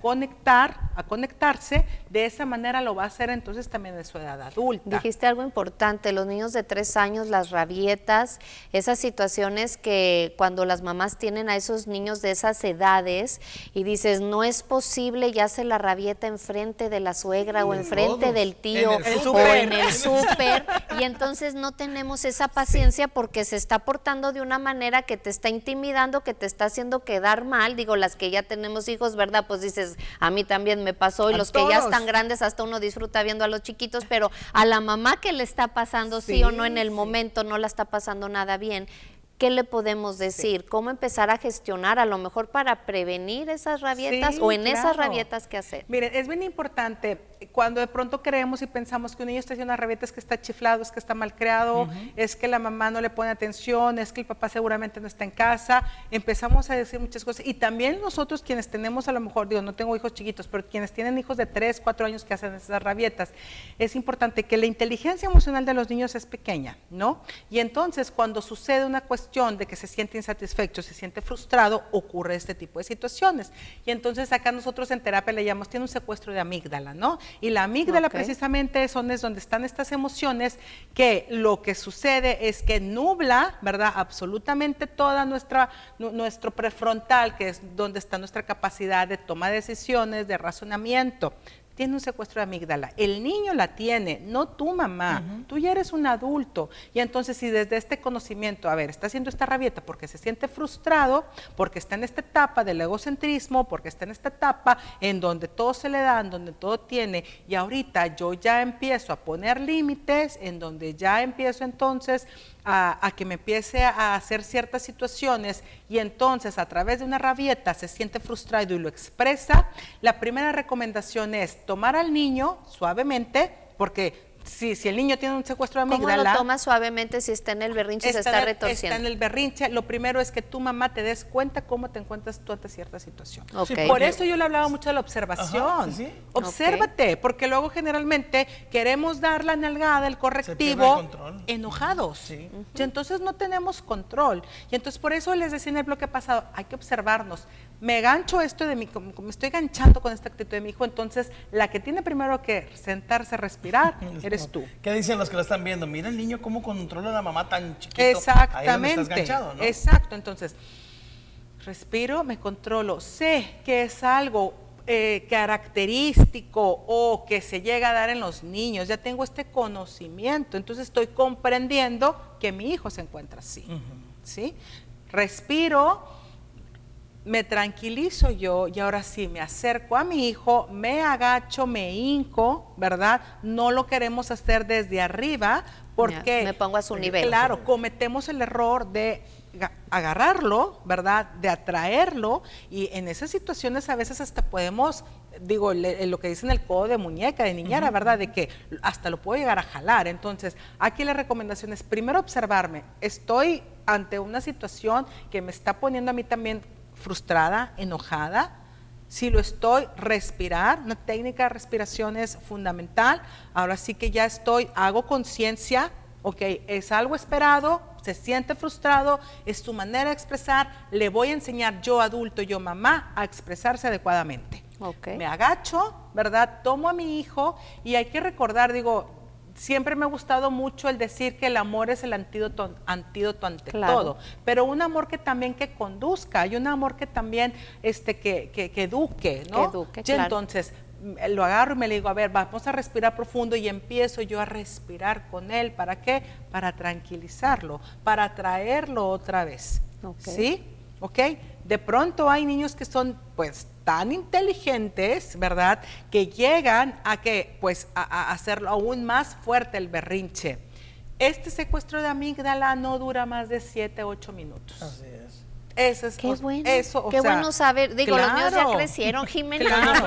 conectarse, de esa manera lo va a hacer entonces también en su edad adulta. Dijiste algo importante, los niños de 3 años, las rabietas, esas situaciones que cuando las mamás tienen a esos niños de esas edades y dices, no es posible, ya se la rabieta enfrente de la suegra o enfrente del tío o en el súper, y entonces no tenemos esa paciencia porque se está portando de una manera que te está intimidando, que te está haciendo quedar mal. Digo, las que ya tenemos hijos, ¿verdad? Pues dices, a mí también me pasó, y los que ya están grandes, hasta uno disfruta viendo a los chiquitos, pero a la mamá que le está pasando sí o no en el momento, no la está pasando nada bien. ¿Qué le podemos decir? ¿Cómo empezar a gestionar, a lo mejor para prevenir esas rabietas o en esas rabietas qué hacer? Miren, es bien importante cuando de pronto creemos y pensamos que un niño está haciendo una rabieta, es que está chiflado, es que está mal creado, es que la mamá no le pone atención, es que el papá seguramente no está en casa. Empezamos a decir muchas cosas y también nosotros quienes tenemos a lo mejor, digo, no tengo hijos chiquitos, pero quienes tienen hijos de 3, 4 años que hacen esas rabietas, es importante que la inteligencia emocional de los niños es pequeña, ¿no? Y entonces cuando sucede una cuestión de que se siente insatisfecho, se siente frustrado, ocurre este tipo de situaciones. Y entonces acá nosotros en terapia le llamamos, tiene un secuestro de amígdala, ¿no? Y la amígdala precisamente es donde están estas emociones que lo que sucede es que nubla, ¿verdad?, absolutamente toda nuestro prefrontal, que es donde está nuestra capacidad de toma de decisiones, de razonamiento. Tiene un secuestro de amígdala. El niño la tiene, no tu mamá. Tú ya eres un adulto. Y entonces, si desde este conocimiento, a ver, está haciendo esta rabieta porque se siente frustrado, porque está en esta etapa del egocentrismo, porque está en esta etapa en donde todo se le da, en donde todo tiene, y ahorita yo ya empiezo a poner límites, en donde ya empiezo entonces a que me empiece a hacer ciertas situaciones y entonces a través de una rabieta se siente frustrado y lo expresa, la primera recomendación es tomar al niño suavemente, porque si el niño tiene un secuestro de amígdala... ¿Cómo lo toma suavemente si está en el berrinche y se está retorciendo? Está en el berrinche. Lo primero es que tu mamá te des cuenta cómo te encuentras tú ante cierta situación. Por eso yo le hablaba mucho de la observación. Obsérvate, porque luego generalmente queremos dar la nalgada, el correctivo, enojados. Y entonces no tenemos control. Y entonces por eso les decía en el bloque pasado, hay que observarnos. Me gancho esto de mí, como me estoy ganchando con esta actitud de mi hijo, entonces la que tiene primero que sentarse a respirar eres tú. ¿Qué dicen los que lo están viendo? Mira el niño cómo controla a la mamá tan chiquito. Exactamente. Ahí donde estás ganchado, ¿no? Exacto, entonces respiro, me controlo, sé que es algo característico o que se llega a dar en los niños, ya tengo este conocimiento, entonces estoy comprendiendo que mi hijo se encuentra así, ¿sí? Respiro, me tranquilizo yo y ahora sí me acerco a mi hijo, me agacho, me hinco, ¿verdad? No lo queremos hacer desde arriba porque me pongo a su nivel. Claro, cometemos el error de agarrarlo, ¿verdad? De atraerlo, y en esas situaciones a veces hasta podemos, digo, lo que dicen el codo de muñeca, de niñera, ¿verdad? De que hasta lo puedo llegar a jalar. Entonces, aquí la recomendación es primero observarme. Estoy ante una situación que me está poniendo a mí también frustrada, enojada. Si lo estoy, respirar, una técnica de respiración es fundamental. Ahora sí que ya hago conciencia, ok, es algo esperado, se siente frustrado, es tu manera de expresar, le voy a enseñar yo adulto, yo mamá, a expresarse adecuadamente. Okay. Me agacho, ¿verdad? Tomo a mi hijo y hay que recordar, digo, siempre me ha gustado mucho el decir que el amor es el antídoto ante todo, pero un amor que también que conduzca, y un amor que también que eduque, ¿no? Que eduque, claro. Entonces, lo agarro y me le digo, a ver, vamos a respirar profundo, y empiezo yo a respirar con él. ¿Para qué? Para tranquilizarlo, para traerlo otra vez. ¿Sí? ¿Ok? De pronto hay niños que son pues tan inteligentes, ¿verdad? Que llegan a que pues a hacerlo aún más fuerte el berrinche. Este secuestro de amígdala no dura más de 7 a 8 minutos. Así es. Eso es, qué bueno, bueno saber. Digo, los míos ya crecieron, Jimena. Claro,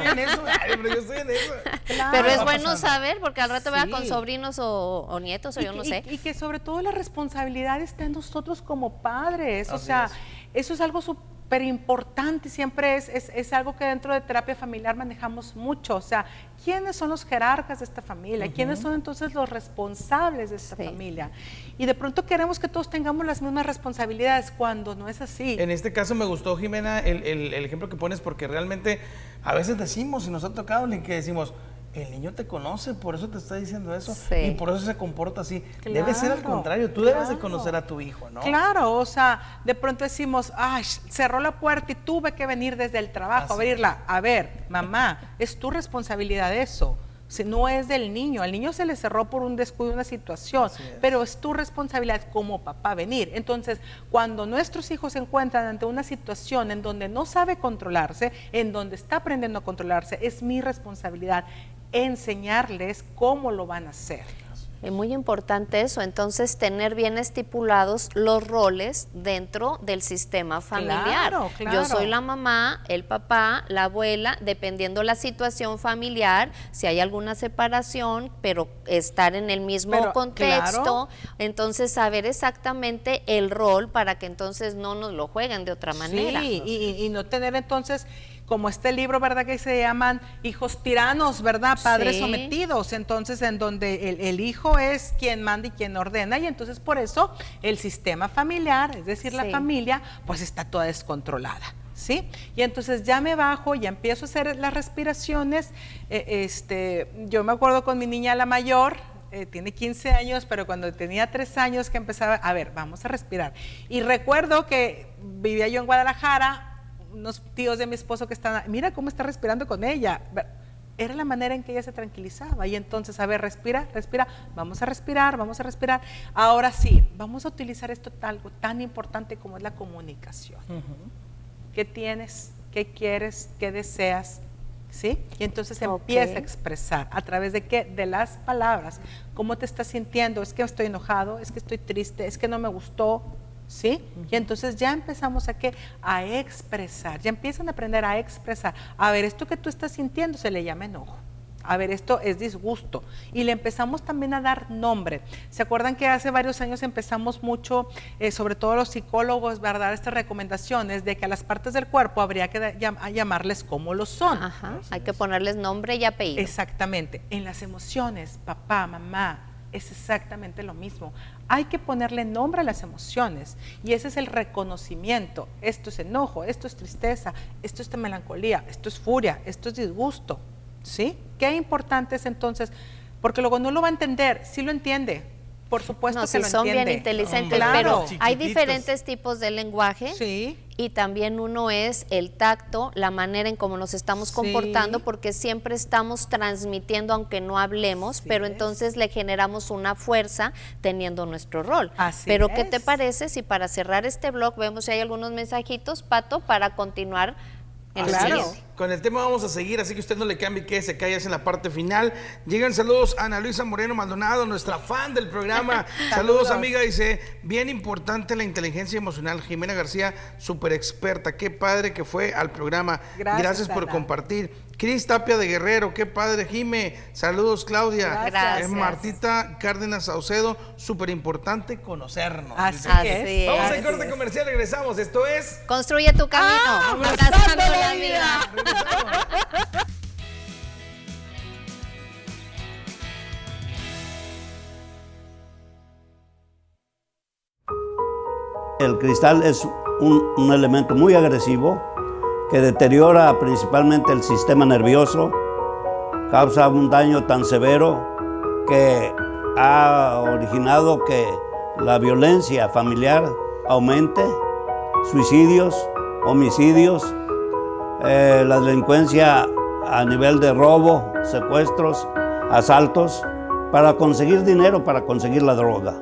pero yo estoy en eso. Claro. Pero es bueno saber, porque al rato vea con sobrinos o nietos, o yo no sé. Y que sobre todo la responsabilidad está en nosotros como padres. O sea, eso es algo súper importante, siempre es algo que dentro de terapia familiar manejamos mucho. O sea, ¿quiénes son los jerarcas de esta familia? ¿Quiénes son entonces los responsables de esta familia? Y de pronto queremos que todos tengamos las mismas responsabilidades cuando no es así. En este caso me gustó, Jimena, el ejemplo que pones, porque realmente a veces decimos, y nos ha tocado, que decimos, el niño te conoce, por eso te está diciendo eso, y por eso se comporta así. Claro, debe ser al contrario, tú debes de conocer a tu hijo, ¿no? Claro, o sea, de pronto decimos, ay, cerró la puerta y tuve que venir desde el trabajo a abrirla. A ver, mamá, es tu responsabilidad eso. Si no es del niño, al niño se le cerró por un descuido, una situación, pero es tu responsabilidad como papá venir. Entonces, cuando nuestros hijos se encuentran ante una situación en donde no sabe controlarse, en donde está aprendiendo a controlarse, es mi responsabilidad enseñarles cómo lo van a hacer. Es muy importante eso, entonces tener bien estipulados los roles dentro del sistema familiar. Claro, claro. Yo soy la mamá, el papá, la abuela, dependiendo la situación familiar, si hay alguna separación, pero estar en el mismo contexto, entonces saber exactamente el rol para que entonces no nos lo jueguen de otra manera. Sí, y no tener entonces, como este libro, ¿verdad? Que se llaman hijos tiranos, ¿verdad? Padres sometidos, entonces en donde el hijo es quien manda y quien ordena, y entonces por eso el sistema familiar, es decir, la familia, pues está toda descontrolada, ¿sí? Y entonces ya me bajo, ya empiezo a hacer las respiraciones, yo me acuerdo con mi niña la mayor, tiene 15 años, pero cuando tenía 3 años que empezaba, a ver, vamos a respirar. Y recuerdo que vivía yo en Guadalajara, unos tíos de mi esposo que estaban, mira cómo está respirando con ella. Era la manera en que ella se tranquilizaba. Y entonces, a ver, respira, respira, vamos a respirar, vamos a respirar. Ahora sí, vamos a utilizar algo tan importante como es la comunicación. ¿Qué tienes? ¿Qué quieres? ¿Qué deseas? ¿Sí? Y entonces empieza a expresar, ¿a través de qué? De las palabras. ¿Cómo te estás sintiendo? ¿Es que estoy enojado? ¿Es que estoy triste? ¿Es que no me gustó? ¿Sí? Y entonces ya empezamos a expresar, ya empiezan a aprender a expresar. A ver, esto que tú estás sintiendo se le llama enojo. A ver, esto es disgusto. Y le empezamos también a dar nombre. ¿Se acuerdan que hace varios años empezamos mucho, sobre todo los psicólogos, ¿verdad? Estas recomendaciones de que a las partes del cuerpo habría que llamarles como lo son. Ajá, hay que ponerles nombre y apellido. Exactamente. En las emociones, papá, mamá, es exactamente lo mismo. Hay que ponerle nombre a las emociones, y ese es el reconocimiento. Esto es enojo, esto es tristeza, esto es melancolía, esto es furia, esto es disgusto, ¿sí? Qué importante es entonces, porque luego no lo va a entender, sí lo entiende, por supuesto que sí, lo son entiende. bien inteligentes, Claro. pero hay diferentes tipos de lenguaje. Sí. Y también uno es el tacto, la manera en cómo nos estamos comportando, porque siempre estamos transmitiendo aunque no hablemos, pero entonces le generamos una fuerza teniendo nuestro rol. Pero ¿qué te parece si para cerrar este blog vemos si hay algunos mensajitos, Pato, para continuar en el siguiente? Con el tema vamos a seguir, así que usted no le cambie, que se calle en la parte final. Llegan saludos a Ana Luisa Moreno Maldonado, nuestra fan del programa. Saludos, amiga, dice, bien importante la inteligencia emocional. Jimena García, súper experta, qué padre que fue al programa. Gracias por compartir. Cris Tapia de Guerrero, qué padre, Jime. Saludos, Claudia. Gracias. Martita Cárdenas Saucedo, súper importante conocernos. Así es. Vamos al corte comercial, regresamos. Esto es... Construye tu camino. Abrazando la vida. El cristal es un elemento muy agresivo que deteriora principalmente el sistema nervioso, causa un daño tan severo que ha originado que la violencia familiar aumente, suicidios, homicidios, la delincuencia a nivel de robo, secuestros, asaltos, para conseguir dinero, para conseguir la droga.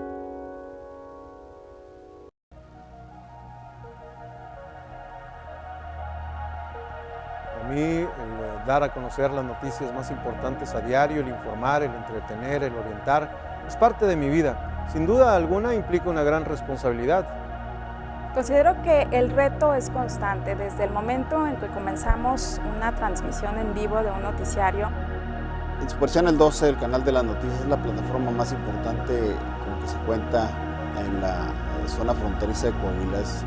A mí, el dar a conocer las noticias más importantes a diario, el informar, el entretener, el orientar, es parte de mi vida. Sin duda alguna implica una gran responsabilidad. Considero que el reto es constante. Desde el momento en que comenzamos una transmisión en vivo de un noticiario. En Super Channel 12, el canal de las noticias, es la plataforma más importante con que se cuenta en la zona fronteriza de Coahuila. Es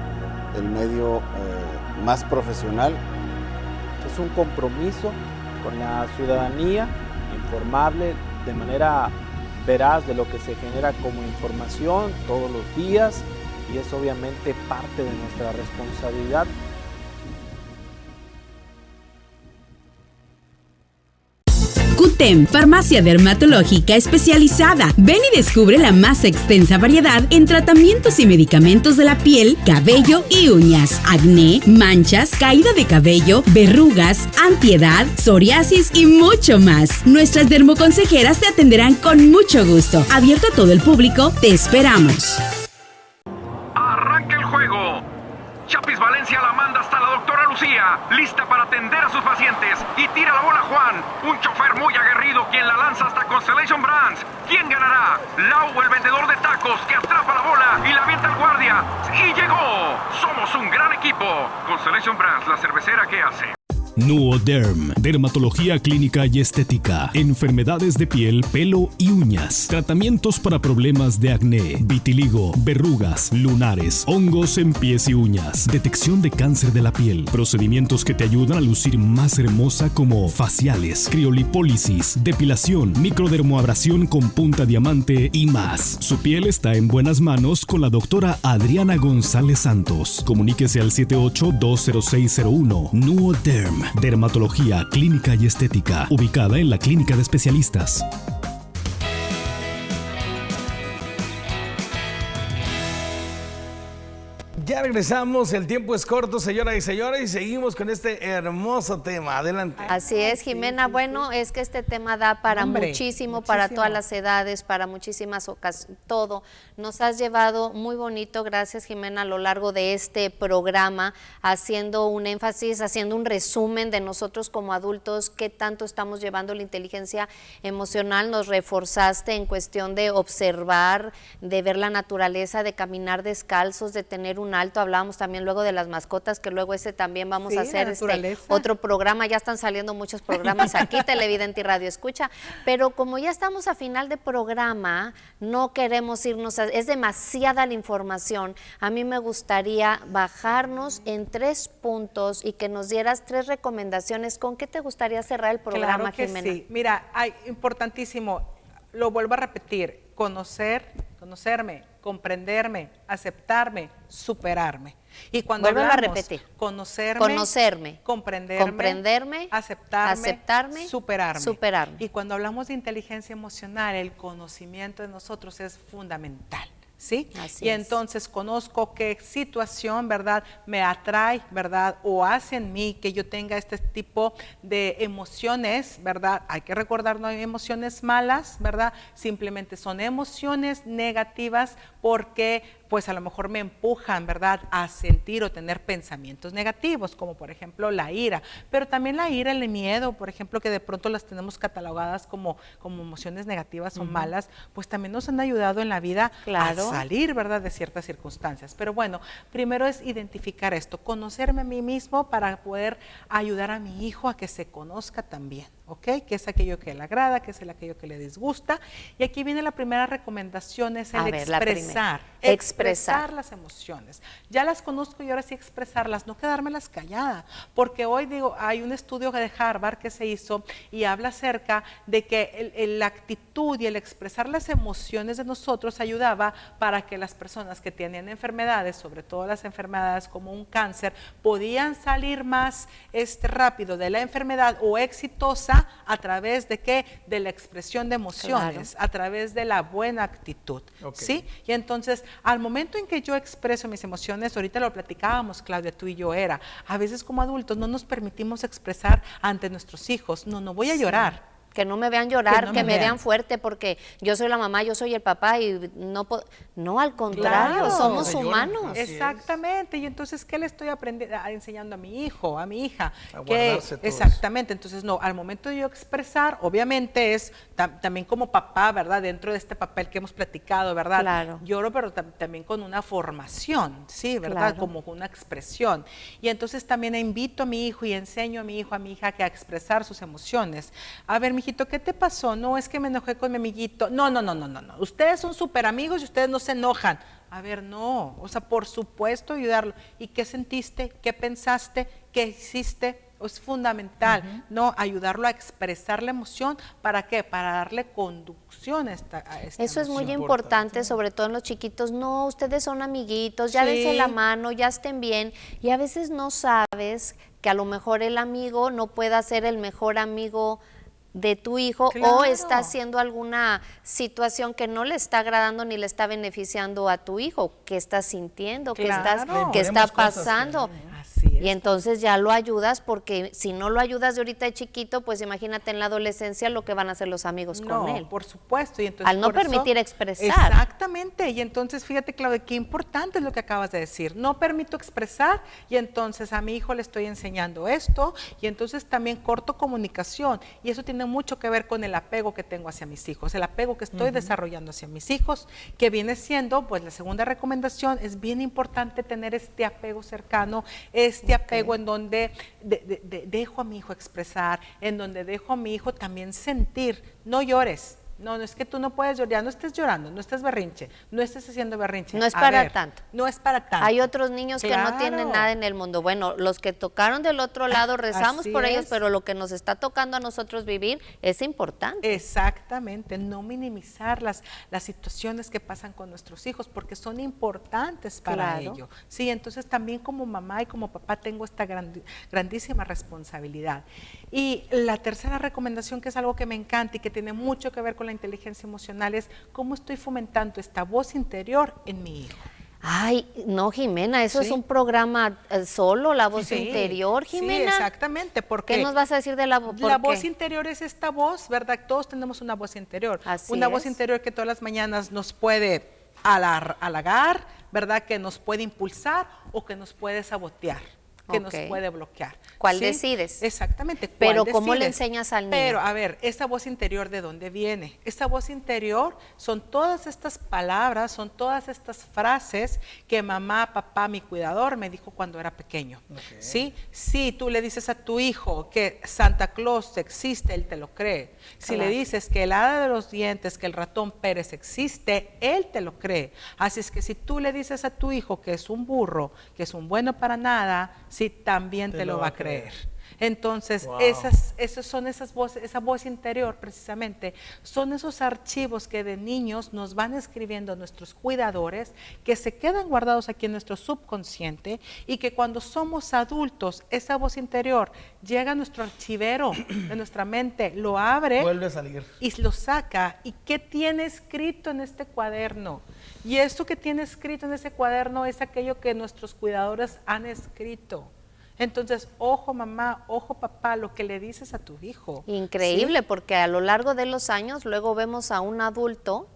el medio más profesional. Es un compromiso con la ciudadanía, informarle de manera veraz de lo que se genera como información todos los días, y es obviamente parte de nuestra responsabilidad. QTEM, farmacia dermatológica especializada. Ven y descubre la más extensa variedad en tratamientos y medicamentos de la piel, cabello y uñas, acné, manchas, caída de cabello, verrugas, antiedad, psoriasis y mucho más. Nuestras dermoconsejeras te atenderán con mucho gusto. Abierto a todo el público, te esperamos. ¡Arranca el juego! Chapis Valencia la manda hasta la doctora Lucía, lista para atender a sus pacientes. Y tira la bola Juan, un chofer muy aguerrido quien la lanza hasta Constellation Brands. ¿Quién ganará? Lau, el vendedor de tacos que atrapa la bola y la avienta al guardia. ¡Y llegó! Somos un gran equipo. Constellation Brands, la cervecera que hace. Nuoderm, dermatología clínica y estética, enfermedades de piel, pelo y uñas, tratamientos para problemas de acné, vitiligo, verrugas, lunares, hongos en pies y uñas, detección de cáncer de la piel, procedimientos que te ayudan a lucir más hermosa como faciales, criolipólisis, depilación, microdermoabrasión con punta diamante y más. Su piel está en buenas manos con la doctora Adriana González Santos. Comuníquese al 78-20601. Nuoderm, dermatología clínica y estética, ubicada en la Clínica de Especialistas. Ya regresamos, el tiempo es corto, señoras y señores, y seguimos con este hermoso tema. Adelante. Así es, Jimena. Bueno, es que este tema da para muchísimo, para todas las edades, para muchísimas ocasiones, todo. Nos has llevado muy bonito, gracias, Jimena, a lo largo de este programa, haciendo un énfasis, haciendo un resumen de nosotros como adultos, qué tanto estamos llevando la inteligencia emocional. Nos reforzaste en cuestión de observar, de ver la naturaleza, de caminar descalzos, de tener un alto. Hablábamos también luego de las mascotas, que luego ese también vamos a hacer otro programa. Ya están saliendo muchos programas aquí, Televidente y Radio Escucha, pero como ya estamos a final de programa, no queremos irnos, es demasiada la información. A mí me gustaría bajarnos en 3 puntos y que nos dieras 3 recomendaciones. ¿Con qué te gustaría cerrar el programa, claro que Jimena? Sí, mira, importantísimo, lo vuelvo a repetir, conocerme, comprenderme, aceptarme, superarme. Y cuando Vuélvelo a hablamos repetir. conocerme, comprenderme, aceptarme, superarme. Y cuando hablamos de inteligencia emocional, el conocimiento de nosotros es fundamental. ¿Sí? Y entonces conozco qué situación, ¿verdad?, me atrae, ¿verdad?, o hace en mí que yo tenga este tipo de emociones, ¿verdad? Hay que recordar, no hay emociones malas, ¿verdad? Simplemente son emociones negativas porque pues a lo mejor me empujan, ¿verdad?, a sentir o tener pensamientos negativos, como por ejemplo la ira, pero también la ira, el miedo, por ejemplo, que de pronto las tenemos catalogadas como emociones negativas o malas, pues también nos han ayudado en la vida a salir, ¿verdad?, de ciertas circunstancias. Pero bueno, primero es identificar esto, conocerme a mí mismo para poder ayudar a mi hijo a que se conozca también, ¿ok? Que es aquello que le agrada, que es aquello que le disgusta. Y aquí viene la primera recomendación, es el expresar las emociones. Ya las conozco y ahora sí expresarlas, no quedármelas calladas, porque hoy digo, hay un estudio de Harvard que se hizo y habla acerca de que la actitud y el expresar las emociones de nosotros ayudaba para que las personas que tenían enfermedades, sobre todo las enfermedades como un cáncer, podían salir más rápido de la enfermedad o exitosa a través de ¿qué? De la expresión de emociones, a través de la buena actitud, ¿sí? Y entonces, al momento en que yo expreso mis emociones, ahorita lo platicábamos, Claudia, tú y yo, a veces como adultos no nos permitimos expresar ante nuestros hijos, no voy a llorar. Que no me vean llorar, que me vean fuerte porque yo soy la mamá, yo soy el papá y no, al contrario, somos humanos. Exactamente, y entonces, ¿qué le estoy enseñando a mi hijo, a mi hija? A guardarse todo exactamente, entonces no, al momento de yo expresar, obviamente es también como papá, ¿verdad? Dentro de este papel que hemos platicado, ¿verdad? Claro. Lloro, pero también con una formación, ¿sí? ¿Verdad? Claro. Como una expresión. Y entonces también invito a mi hijo y enseño a mi hijo, a mi hija, que a expresar sus emociones. A ver, mijito, ¿qué te pasó? No, es que me enojé con mi amiguito. No. Ustedes son súper amigos y ustedes no se enojan. A ver, no. O sea, por supuesto ayudarlo. ¿Y qué sentiste? ¿Qué pensaste? ¿Qué hiciste? Es fundamental, ¿no? Ayudarlo a expresar la emoción. ¿Para qué? Para darle conducción a esta Eso es muy importante, sobre todo en los chiquitos. No, ustedes son amiguitos, ya dense la mano, ya estén bien. Y a veces no sabes que a lo mejor el amigo no pueda ser el mejor amigo de tu hijo, o está haciendo alguna situación que no le está agradando ni le está beneficiando a tu hijo. ¿Qué estás sintiendo? ¿Qué está pasando? Y entonces ya lo ayudas, porque si no lo ayudas de ahorita de chiquito, pues imagínate en la adolescencia lo que van a hacer los amigos con él. Por supuesto. Y entonces, al no permitir expresar. Exactamente. Y entonces, fíjate, Claudia, qué importante es lo que acabas de decir. No permito expresar y entonces a mi hijo le estoy enseñando esto y entonces también corto comunicación. Y eso tiene mucho que ver con el apego que tengo hacia mis hijos, el apego que estoy desarrollando hacia mis hijos, que viene siendo, pues la segunda recomendación, es bien importante tener este apego cercano, este apego en donde dejo a mi hijo expresar, en donde dejo a mi hijo también sentir. No llores. No, es que tú no puedes llorar, no estés llorando, no estés berrinche, no estés haciendo berrinche. No es para tanto. No es para tanto. Hay otros niños que no tienen nada en el mundo. Bueno, los que tocaron del otro lado, rezamos por ellos, pero lo que nos está tocando a nosotros vivir es importante. Exactamente, no minimizar las situaciones que pasan con nuestros hijos, porque son importantes para ello. Sí, entonces también como mamá y como papá tengo esta grandísima responsabilidad. Y la tercera recomendación, que es algo que me encanta y que tiene mucho que ver con la inteligencia emocional, es cómo estoy fomentando esta voz interior en mi hijo. Ay, no, Jimena, eso es un programa solo, la voz interior, Jimena. Sí, exactamente. ¿Qué nos vas a decir de la voz? La voz interior es esta voz, ¿verdad? Todos tenemos una voz interior. Una voz interior que todas las mañanas nos puede halagar, ¿verdad? Que nos puede impulsar o que nos puede sabotear, que nos puede bloquear. ¿Cuál decides? Exactamente. Pero ¿cómo le enseñas al niño? Pero, a ver, esta voz interior, ¿de dónde viene? Esta voz interior son todas estas palabras, son todas estas frases que mamá, papá, mi cuidador me dijo cuando era pequeño. ¿Sí? Si tú le dices a tu hijo que Santa Claus existe, él te lo cree. Si le dices que el hada de los dientes, que el ratón Pérez existe, él te lo cree. Así es que si tú le dices a tu hijo que es un burro, que es un bueno para nada, sí, también te lo va a creer. Entonces, esa voz interior precisamente, son esos archivos que de niños nos van escribiendo nuestros cuidadores, que se quedan guardados aquí en nuestro subconsciente y que cuando somos adultos, esa voz interior llega a nuestro archivero de nuestra mente, lo abre, vuelve a salir y lo saca. ¿Y qué tiene escrito en este cuaderno? Y esto que tiene escrito en ese cuaderno es aquello que nuestros cuidadores han escrito. Entonces, ojo mamá, ojo papá, lo que le dices a tu hijo. Increíble, ¿sí? Porque a lo largo de los años luego vemos a un adulto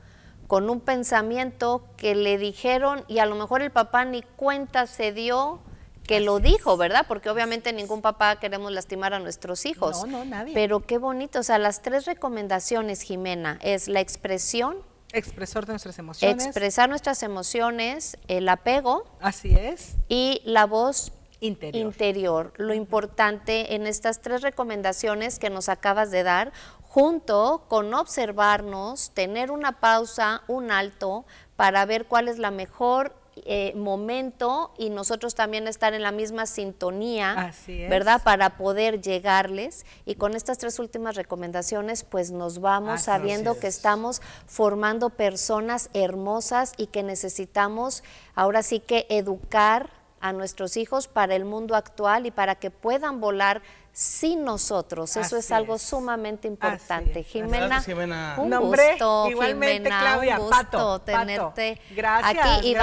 con un pensamiento que le dijeron y a lo mejor el papá ni cuenta se dio que lo dijo, ¿verdad? Porque obviamente ningún papá queremos lastimar a nuestros hijos. No, nadie. Pero qué bonito, o sea, las 3 recomendaciones, Jimena, es la expresión. Expresar nuestras emociones. Expresar nuestras emociones, el apego. Así es. Y la voz interior. Lo importante en estas 3 recomendaciones que nos acabas de dar, junto con observarnos, tener una pausa, un alto, para ver cuál es la mejor momento y nosotros también estar en la misma sintonía, así es, ¿verdad? Para poder llegarles, y con estas 3 últimas recomendaciones pues nos vamos así sabiendo que estamos formando personas hermosas y que necesitamos ahora sí que educar a nuestros hijos para el mundo actual y para que puedan volar sin nosotros. Eso es algo sumamente importante. Jimena, gracias, Jimena. Un Nombre, gusto, igualmente, Jimena, Claudia, un gusto Pato, tenerte gracias, aquí. Y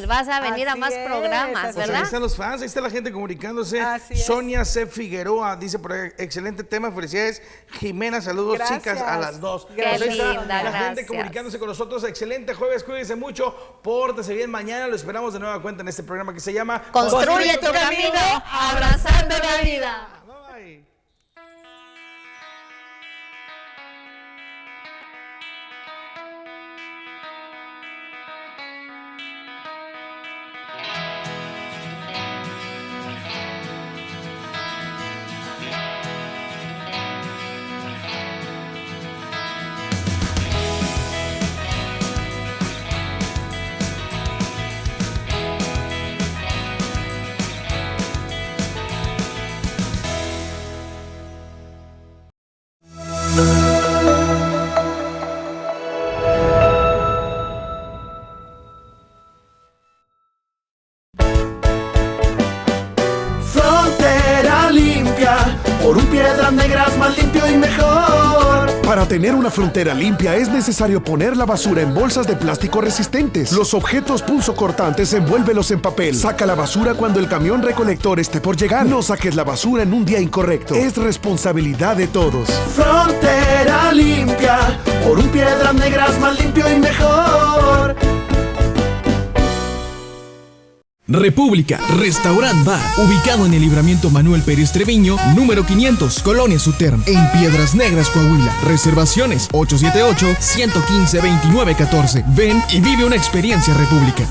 vas a venir a así más programas, es, ¿verdad? Ahí están los fans, ahí está la gente comunicándose. Así es. Sonia C. Figueroa dice por ahí, excelente tema, felicidades. Jimena, saludos, gracias, chicas, a las 2. Qué Pues ahí está linda, la gente gracias. comunicándose con nosotros. Excelente jueves, cuídense mucho, pórtese bien. Mañana lo esperamos de nueva cuenta en este programa que se llama Construye tu camino abrazando la vida. Bye. Frontera limpia, por un Piedras Negras más limpio y mejor. Para tener una frontera limpia es necesario poner la basura en bolsas de plástico resistentes. Los objetos punzocortantes envuélvelos en papel. Saca la basura cuando el camión recolector esté por llegar. No saques la basura en un día incorrecto. Es responsabilidad de todos. Frontera limpia, por un Piedras Negras más limpio y mejor. República, Restaurant Bar, ubicado en el Libramiento Manuel Pérez Treviño, número 500, Colonia Suterm, en Piedras Negras, Coahuila. Reservaciones 878-115-2914. Ven y vive una experiencia República.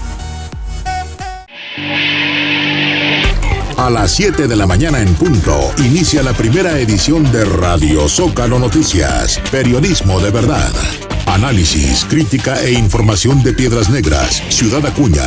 A las 7 de la mañana en punto, inicia la primera edición de Radio Zócalo Noticias. Periodismo de verdad. Análisis, crítica e información de Piedras Negras, Ciudad Acuña.